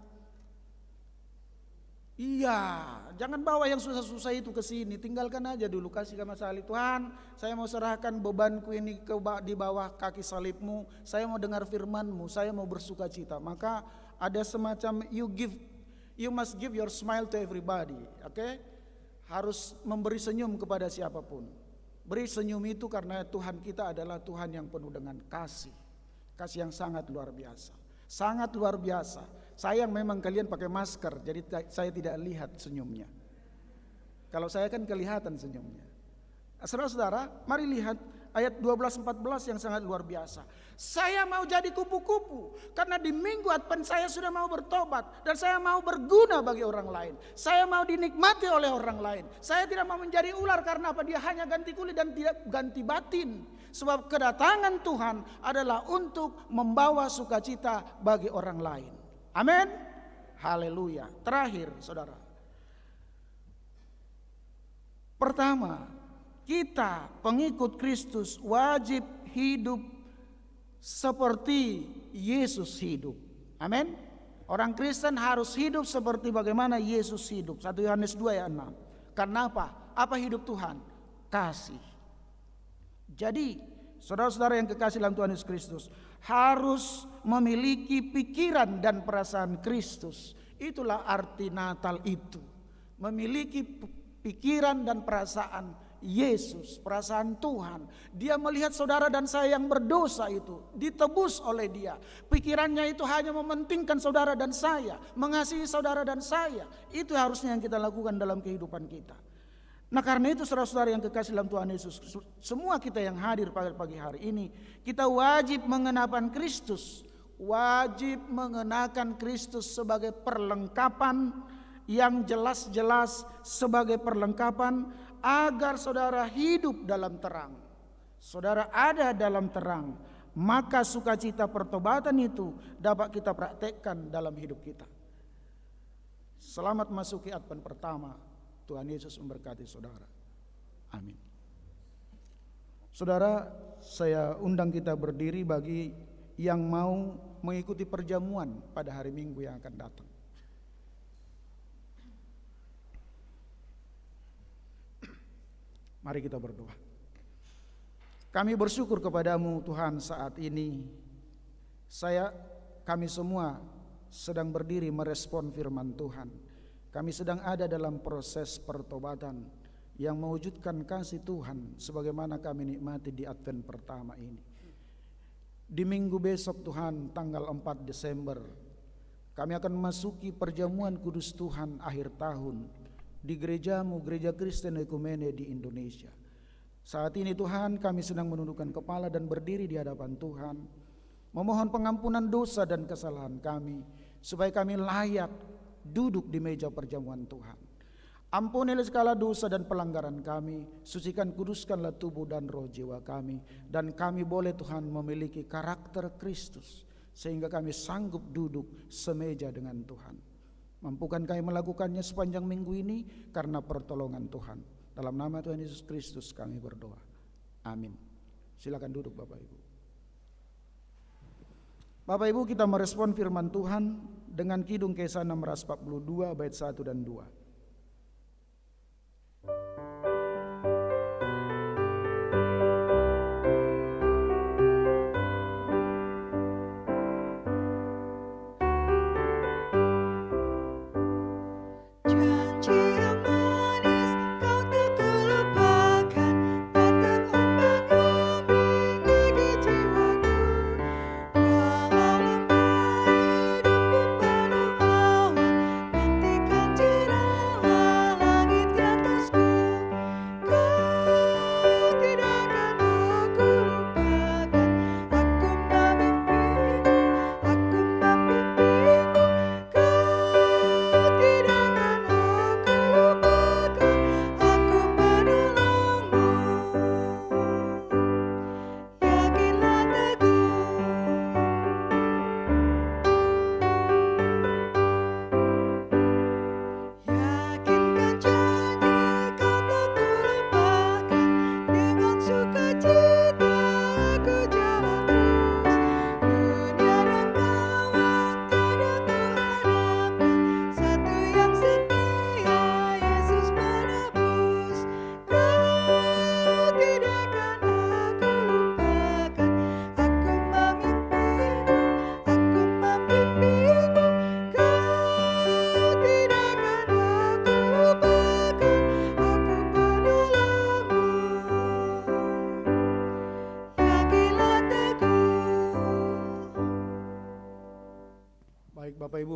jangan bawa yang susah-susah itu ke sini, tinggalkan aja dulu, kasih sama salib. Tuhan, saya mau serahkan bebanku ini di bawah kaki salibmu, saya mau dengar firmanmu, saya mau bersuka cita. Maka ada semacam you must give your smile to everybody, oke? Harus memberi senyum kepada siapapun. Beri senyum itu karena Tuhan kita adalah Tuhan yang penuh dengan kasih. Kasih yang sangat luar biasa. Sangat luar biasa. Sayang memang kalian pakai masker, jadi saya tidak lihat senyumnya. Kalau saya kan kelihatan senyumnya. Saudara-saudara, mari lihat ayat 12-14 yang sangat luar biasa. Saya mau jadi kupu-kupu karena di minggu Advent saya sudah mau bertobat dan saya mau berguna bagi orang lain. Saya mau dinikmati oleh orang lain. Saya tidak mau menjadi ular karena apa? Dia hanya ganti kulit dan tidak ganti batin. Sebab kedatangan Tuhan adalah untuk membawa sukacita bagi orang lain. Amin. Haleluya. Terakhir, saudara. Pertama, kita pengikut Kristus wajib hidup seperti Yesus hidup. Amin. Orang Kristen harus hidup seperti bagaimana Yesus hidup. 1 Yohanes 2 ayat 6. Karena apa? Apa hidup Tuhan? Kasih. Jadi, saudara-saudara yang kekasih dalam Tuhan Yesus Kristus harus memiliki pikiran dan perasaan Kristus. Itulah arti Natal itu. Memiliki pikiran dan perasaan Yesus, perasaan Tuhan. Dia melihat saudara dan saya yang berdosa itu ditebus oleh Dia. Pikirannya itu hanya mementingkan saudara dan saya, mengasihi saudara dan saya. Itu harusnya yang kita lakukan dalam kehidupan kita. Nah, karena itu saudara-saudara yang kekasih dalam Tuhan Yesus, semua kita yang hadir pada pagi hari ini, kita wajib mengenakan Kristus. Wajib mengenakan Kristus sebagai perlengkapan yang jelas-jelas, sebagai perlengkapan agar saudara hidup dalam terang. Saudara ada dalam terang, maka sukacita pertobatan itu dapat kita praktekkan dalam hidup kita. Selamat masuki Advent pertama. Tuhan Yesus memberkati saudara. Amin. Saudara, saya undang kita berdiri bagi yang mau mengikuti perjamuan pada hari Minggu yang akan datang. Mari kita berdoa. Kami bersyukur kepadamu Tuhan saat ini. Kami semua sedang berdiri merespon firman Tuhan. Kami sedang ada dalam proses pertobatan yang mewujudkan kasih Tuhan sebagaimana kami nikmati di Advent pertama ini. Di minggu besok Tuhan, tanggal 4 Desember, kami akan memasuki perjamuan kudus Tuhan akhir tahun di gerejamu, Gereja Kristen Ekumene di Indonesia. Saat ini Tuhan, kami sedang menundukkan kepala dan berdiri di hadapan Tuhan, memohon pengampunan dosa dan kesalahan kami, supaya kami layak duduk di meja perjamuan Tuhan. Ampunilah segala dosa dan pelanggaran kami, sucikan kuduskanlah tubuh dan roh jiwa kami, dan kami boleh Tuhan memiliki karakter Kristus, sehingga kami sanggup duduk semeja dengan Tuhan. Mampukan kami melakukannya sepanjang minggu ini karena pertolongan Tuhan. Dalam nama Tuhan Yesus Kristus kami berdoa. Amin. Silakan duduk Bapak Ibu. Bapak Ibu, kita merespon firman Tuhan dengan Kidung Kisah 642 bait 1 dan 2. Janji yang manis kau tak kulupakan, tak terombang-ambing lagi jiwaku. Walau lembah hidupku penuh awan, nantikan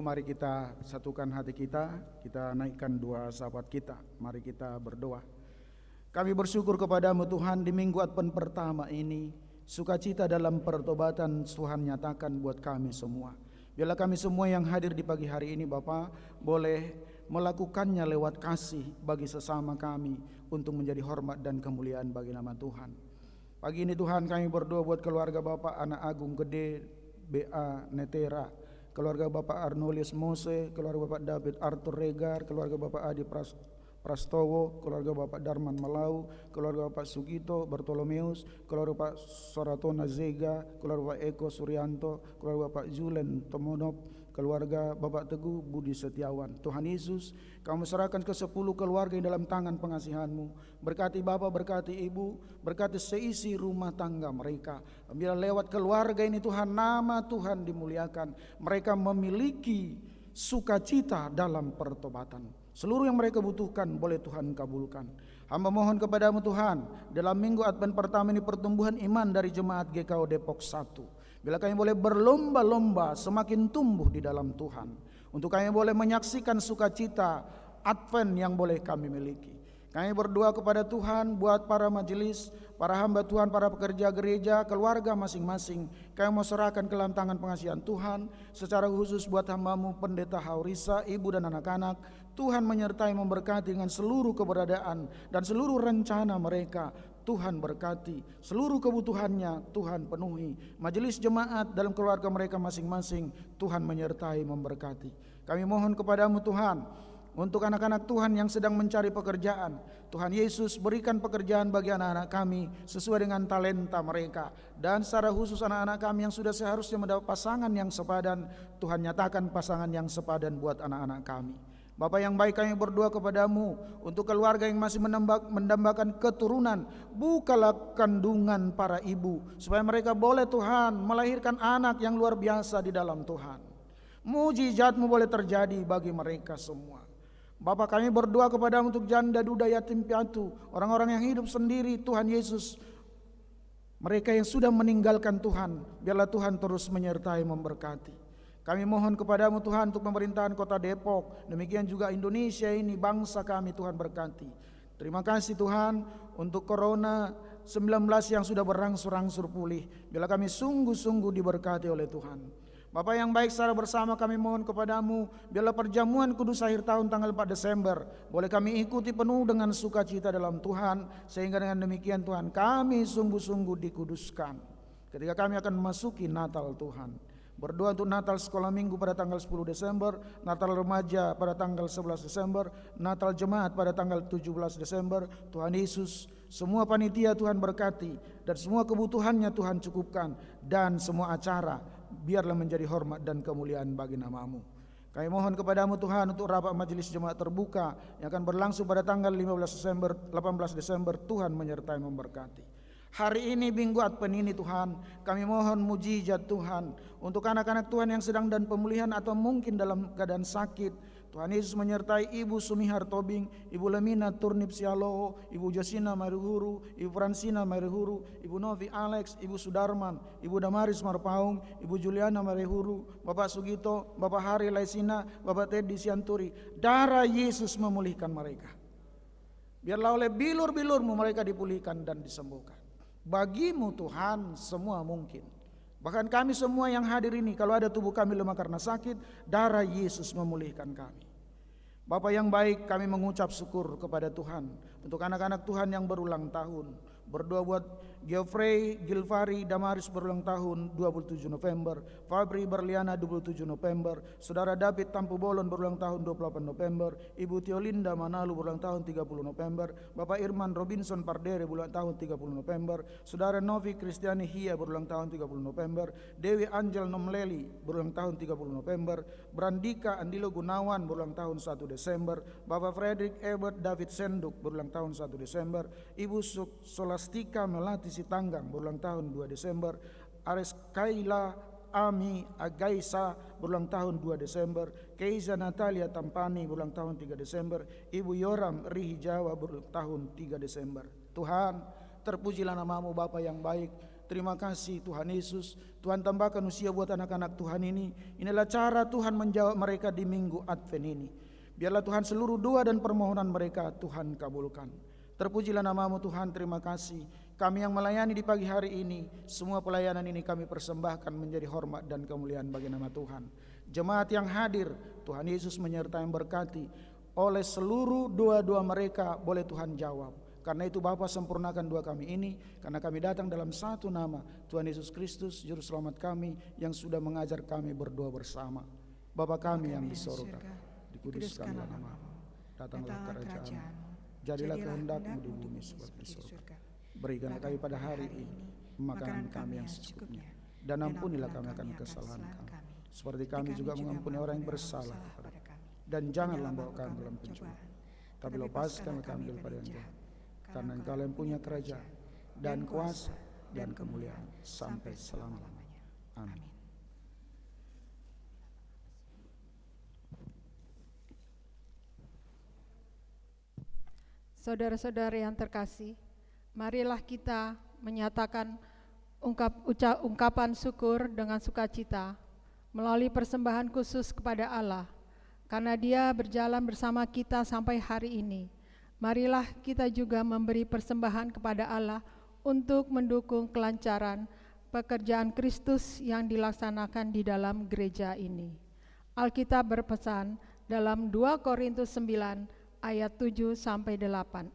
mari kita satukan hati kita naikkan doa sahabat kita. Mari kita berdoa. Kami bersyukur kepadamu Tuhan, di minggu Advent pertama ini, sukacita dalam pertobatan Tuhan nyatakan buat kami semua. Biarlah kami semua yang hadir di pagi hari ini Bapa boleh melakukannya lewat kasih bagi sesama kami untuk menjadi hormat dan kemuliaan bagi nama Tuhan. Pagi ini Tuhan kami berdoa buat keluarga Bapak Anak Agung Gede, B.A. Netera, keluarga Bapak Arnolius Mose, keluarga Bapak David Arthur Regar, keluarga Bapak Adi Prastowo, keluarga Bapak Darman Malau, keluarga Bapak Sugito Bartolomeus, keluarga Bapak Soratona Zega, keluarga Bapak Eko Suryanto, keluarga Bapak Julen Tomonop, keluarga Bapak Teguh Budi Setiawan. Tuhan Yesus, Kau serahkan ke 10 keluarga yang dalam tangan pengasihan-Mu. Berkati Bapak, berkati Ibu, berkati seisi rumah tangga mereka. Biar lewat keluarga ini Tuhan, nama Tuhan dimuliakan. Mereka memiliki sukacita dalam pertobatan. Seluruh yang mereka butuhkan boleh Tuhan kabulkan. Hamba mohon kepadamu Tuhan, dalam minggu Advent pertama ini pertumbuhan iman dari Jemaat GKO Depok 1. Bila kami boleh berlomba-lomba semakin tumbuh di dalam Tuhan. Untuk kami boleh menyaksikan sukacita Advent yang boleh kami miliki. Kami berdoa kepada Tuhan buat para majelis, para hamba Tuhan, para pekerja gereja, keluarga masing-masing. Kami mau serahkan ke dalam tangan pengasihan Tuhan. Secara khusus buat hamba-Mu Pendeta Haurisa, ibu dan anak-anak. Tuhan menyertai memberkati dengan seluruh keberadaan dan seluruh rencana mereka. Tuhan berkati seluruh kebutuhannya, Tuhan penuhi. Majelis jemaat dalam keluarga mereka masing-masing, Tuhan menyertai memberkati. Kami mohon kepadamu Tuhan, untuk anak-anak Tuhan yang sedang mencari pekerjaan, Tuhan Yesus berikan pekerjaan bagi anak-anak kami sesuai dengan talenta mereka. Dan secara khusus anak-anak kami yang sudah seharusnya mendapat pasangan yang sepadan, Tuhan nyatakan pasangan yang sepadan buat anak-anak kami. Bapa yang baik, kami berdoa kepadamu untuk keluarga yang masih mendambakan keturunan. Bukalah kandungan para ibu supaya mereka boleh Tuhan melahirkan anak yang luar biasa di dalam Tuhan. Mujizat-Mu boleh terjadi bagi mereka semua. Bapa, kami berdoa kepadamu untuk janda, duda, yatim piatu, orang-orang yang hidup sendiri. Tuhan Yesus, mereka yang sudah meninggalkan Tuhan, biarlah Tuhan terus menyertai memberkati. Kami mohon kepadamu Tuhan untuk pemerintahan kota Depok, demikian juga Indonesia ini, bangsa kami Tuhan berkati. Terima kasih Tuhan untuk Corona 19 yang sudah berangsur-angsur pulih. Bila kami sungguh-sungguh diberkati oleh Tuhan. Bapak yang baik, secara bersama kami mohon kepadamu, biarlah perjamuan kudus akhir tahun tanggal 4 Desember boleh kami ikuti penuh dengan sukacita dalam Tuhan, sehingga dengan demikian Tuhan kami sungguh-sungguh dikuduskan ketika kami akan memasuki Natal Tuhan. Berdoa untuk Natal sekolah minggu pada tanggal 10 Desember, Natal remaja pada tanggal 11 Desember, Natal jemaat pada tanggal 17 Desember. Tuhan Yesus, semua panitia Tuhan berkati dan semua kebutuhannya Tuhan cukupkan, dan semua acara biarlah menjadi hormat dan kemuliaan bagi nama-Mu. Kami mohon kepadamu Tuhan untuk rapat majelis jemaat terbuka yang akan berlangsung pada tanggal 15 Desember, 18 Desember. Tuhan menyertai memberkati. Hari ini minggu Advent ini Tuhan, kami mohon mujizat Tuhan untuk anak-anak Tuhan yang sedang dan pemulihan atau mungkin dalam keadaan sakit. Tuhan Yesus menyertai Ibu Sumihar Tobing, Ibu Lemina Turnip Sialoho, Ibu Josina Marihuru, Ibu Fransina Marihuru, Ibu Novi Alex, Ibu Sudarman, Ibu Damaris Marpaung, Ibu Juliana Marihuru, Bapak Sugito, Bapak Hari Laisina, Bapak Teddy Sianturi. Darah Yesus memulihkan mereka. Biarlah oleh bilur-bilur-Mu mereka dipulihkan dan disembuhkan. Bagi-Mu Tuhan semua mungkin. Bahkan kami semua yang hadir ini, kalau ada tubuh kami lemah karena sakit, darah Yesus memulihkan kami. Bapa yang baik, kami mengucap syukur kepada Tuhan untuk anak-anak Tuhan yang berulang tahun. Berdoa buat Geoffrey, Gilvari, Damaris berulang tahun 27 November, Fabri Berliana 27 November, Saudara David Tampu Bolon berulang tahun 28 November, Ibu Teolinda Manalu berulang tahun 30 November, Bapak Irman Robinson Pardere berulang tahun 30 November, Saudara Novi Kristiani Hia berulang tahun 30 November, Dewi Angel Nomleli berulang tahun 30 November, Brandika Andilo Gunawan berulang tahun 1 Desember, Bapak Frederick Ebert David Senduk berulang tahun 1 Desember, Ibu Solastika Melati Sitanggang berulang tahun 2 Desember, Ares Kaila Ami Agaisa berulang tahun 2 Desember, Keiza Natalia Tampani berulang tahun 3 Desember, Ibu Yoram Rihi Jawa berulang tahun 3 Desember. Tuhan, terpujilah nama-Mu Bapa yang baik. Terima kasih Tuhan Yesus. Tuhan tambahkan usia buat anak-anak Tuhan ini. Inilah cara Tuhan menjawab mereka di minggu Advent ini. Biarlah Tuhan seluruh doa dan permohonan mereka Tuhan kabulkan. Terpujilah namamu Tuhan, terima kasih. Kami yang melayani di pagi hari ini, semua pelayanan ini kami persembahkan menjadi hormat dan kemuliaan bagi nama Tuhan. Jemaat yang hadir, Tuhan Yesus menyertai memberkati. Oleh seluruh doa-doa mereka boleh Tuhan jawab. Karena itu Bapa sempurnakan doa kami ini, karena kami datang dalam satu nama, Tuhan Yesus Kristus, Juru Selamat kami yang sudah mengajar kami berdoa bersama. Bapa kami yang di surga, dikuduskanlah namamu, datanglah kerajaan-Mu, jadilah kehendak-Mu di bumi seperti di surga. Berikanlah kami pada hari ini makanan kami yang secukupnya, dan ampunilah kami akan kesalahan kami, seperti kami juga mengampuni orang yang bersalah kepada kami. Dan janganlah membawa kami dalam pencobaan, tapi lepaskanlah kami daripada yang jahat. Karena Engkau yang punya kerajaan dan kuasa dan kemuliaan sampai selama-lamanya. Amin. Saudara-saudara yang terkasih, marilah kita menyatakan ungkapan syukur dengan sukacita melalui persembahan khusus kepada Allah, karena Dia berjalan bersama kita sampai hari ini. Marilah kita juga memberi persembahan kepada Allah untuk mendukung kelancaran pekerjaan Kristus yang dilaksanakan di dalam gereja ini. Alkitab berpesan dalam 2 Korintus 9 ayat 7-8.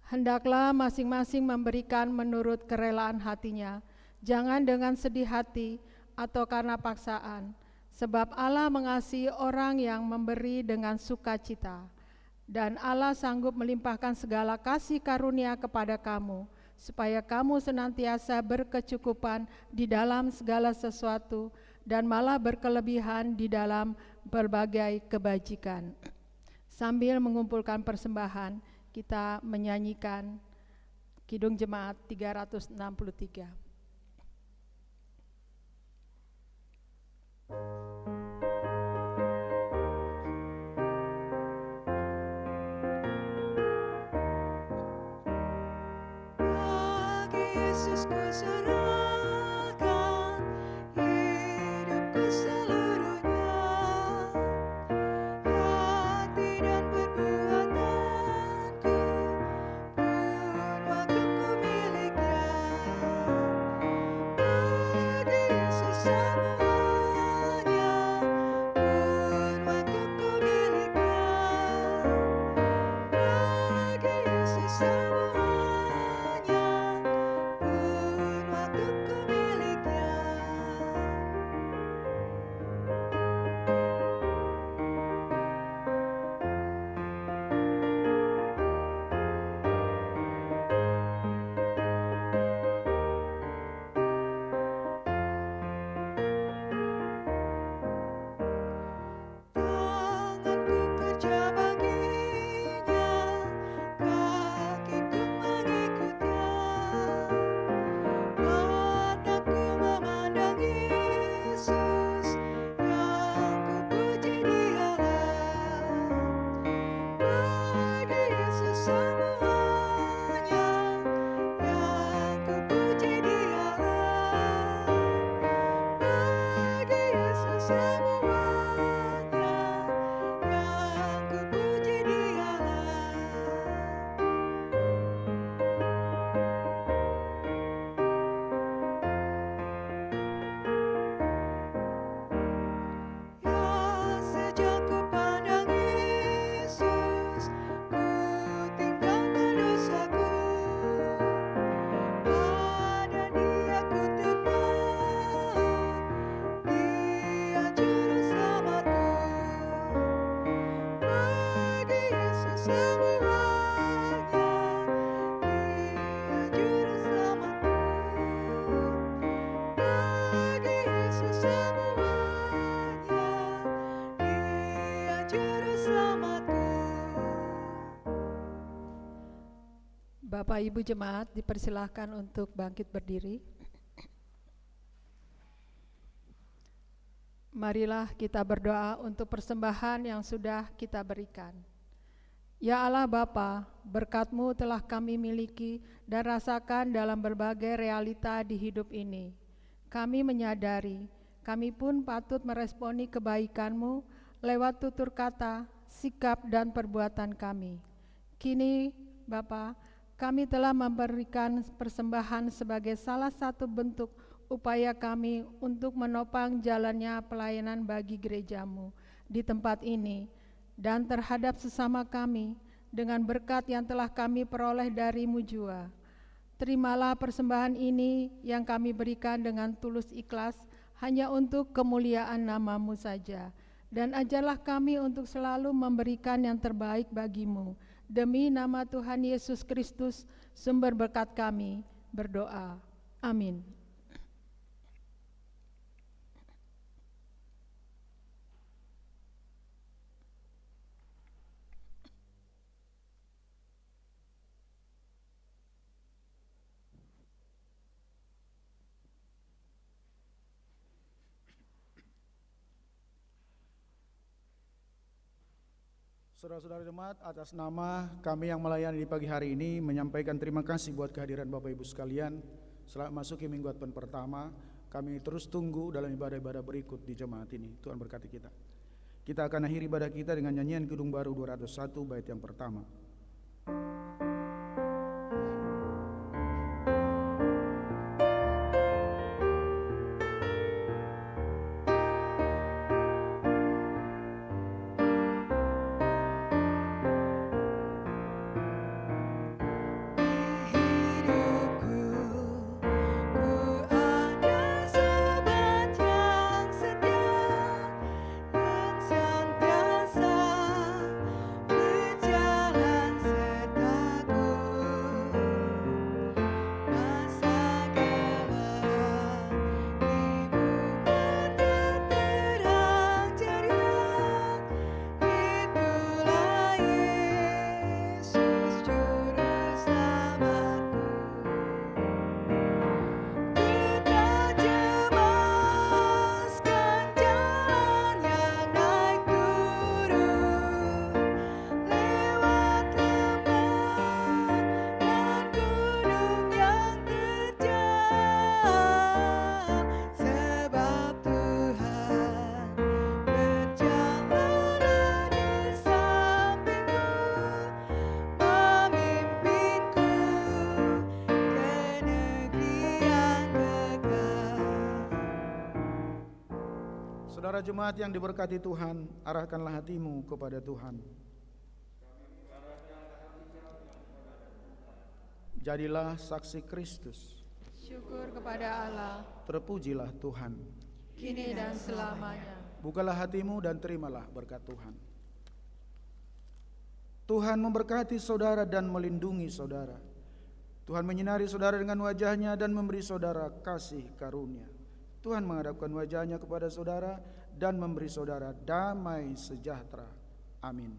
Hendaklah masing-masing memberikan menurut kerelaan hatinya, jangan dengan sedih hati atau karena paksaan, sebab Allah mengasihi orang yang memberi dengan sukacita. Dan Allah sanggup melimpahkan segala kasih karunia kepada kamu, supaya kamu senantiasa berkecukupan di dalam segala sesuatu, dan malah berkelebihan di dalam berbagai kebajikan. Sambil mengumpulkan persembahan, kita menyanyikan Kidung Jemaat 363. Yesus ku serahkan hidupku seluruhnya, hati dan perbuatanku pun waktuku miliknya. Bagi Yesus semuanya pun waktuku miliknya. Bagi Yesus semuanya waktuku miliknya. Tanganku kerja baginya, kakiku mengikutnya. Mataku memandang Yesus yang kupuji Dialah. Bagi Yesus semuanya yang kupuji Dialah. Bagi Yesus semuanya yang kupuji Dialah. Ya sejak ku pandang Yesus, ku tinggalkan dosaku. Pada Dia ku terpaut, Dia juru selamatku. Bagi Yesus semuanya, Dia juru selamatku. Bagi Yesus semuanya, Dia juru selamatku. Bapak Ibu Jemaat dipersilahkan untuk bangkit berdiri. Marilah kita berdoa untuk persembahan yang sudah kita berikan. Ya Allah Bapa, berkat-Mu telah kami miliki dan rasakan dalam berbagai realita di hidup ini. Kami menyadari, kami pun patut meresponi kebaikan-Mu lewat tutur kata, sikap, dan perbuatan kami. Kini, Bapa, kami telah memberikan persembahan sebagai salah satu bentuk upaya kami untuk menopang jalannya pelayanan bagi gereja-Mu di tempat ini dan terhadap sesama kami dengan berkat yang telah kami peroleh dari-Mu jua. Terimalah persembahan ini yang kami berikan dengan tulus ikhlas hanya untuk kemuliaan nama-Mu saja. Dan ajarlah kami untuk selalu memberikan yang terbaik bagi-Mu. Demi nama Tuhan Yesus Kristus, sumber berkat kami, berdoa. Amin. Saudara-saudara jemaat, atas nama kami yang melayani di pagi hari ini menyampaikan terima kasih buat kehadiran Bapak Ibu sekalian. Setelah masuki minggu Advent pertama, kami terus tunggu dalam ibadah-ibadah berikut di jemaat ini. Tuhan berkati kita. Kita akan akhiri ibadah kita dengan nyanyian Kidung Baru 201 bait yang pertama. Saudara jemaat yang diberkati Tuhan, arahkanlah hatimu kepada Tuhan. Jadilah saksi Kristus. Syukur kepada Allah, Terpujilah Tuhan. kini dan selamanya. Bukalah hatimu dan terimalah berkat Tuhan. Tuhan memberkati saudara dan melindungi saudara. Tuhan menyinari saudara dengan wajahnya dan memberi saudara kasih karunia. Tuhan menghadapkan wajahnya kepada saudara dan memberi saudara damai sejahtera. Amin.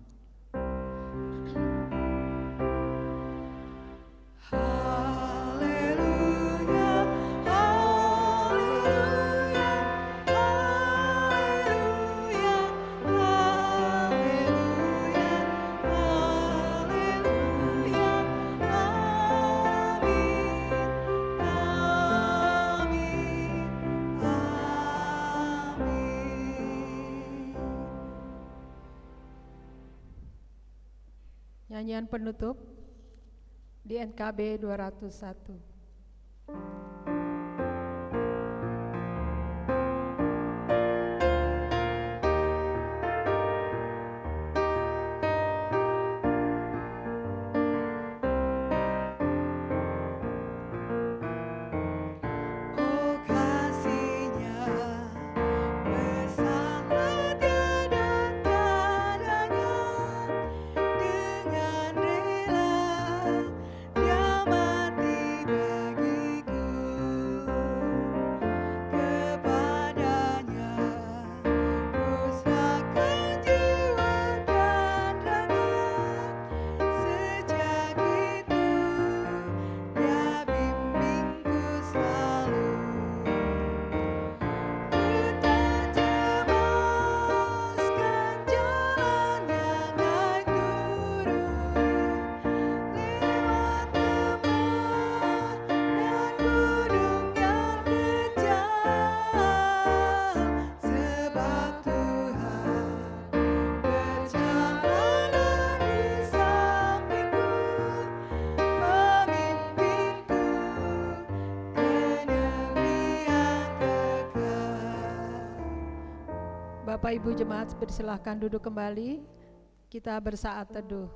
Haleluya, haleluya, haleluya, haleluya, haleluya, amin, amin. Nyanyian penutup di NKB 201. Oh kasihnya besarlah tiada tandanya, dengan rela Dia mati bagiku. Bapak Ibu jemaat, disilahkan duduk kembali. Kita bersaat teduh.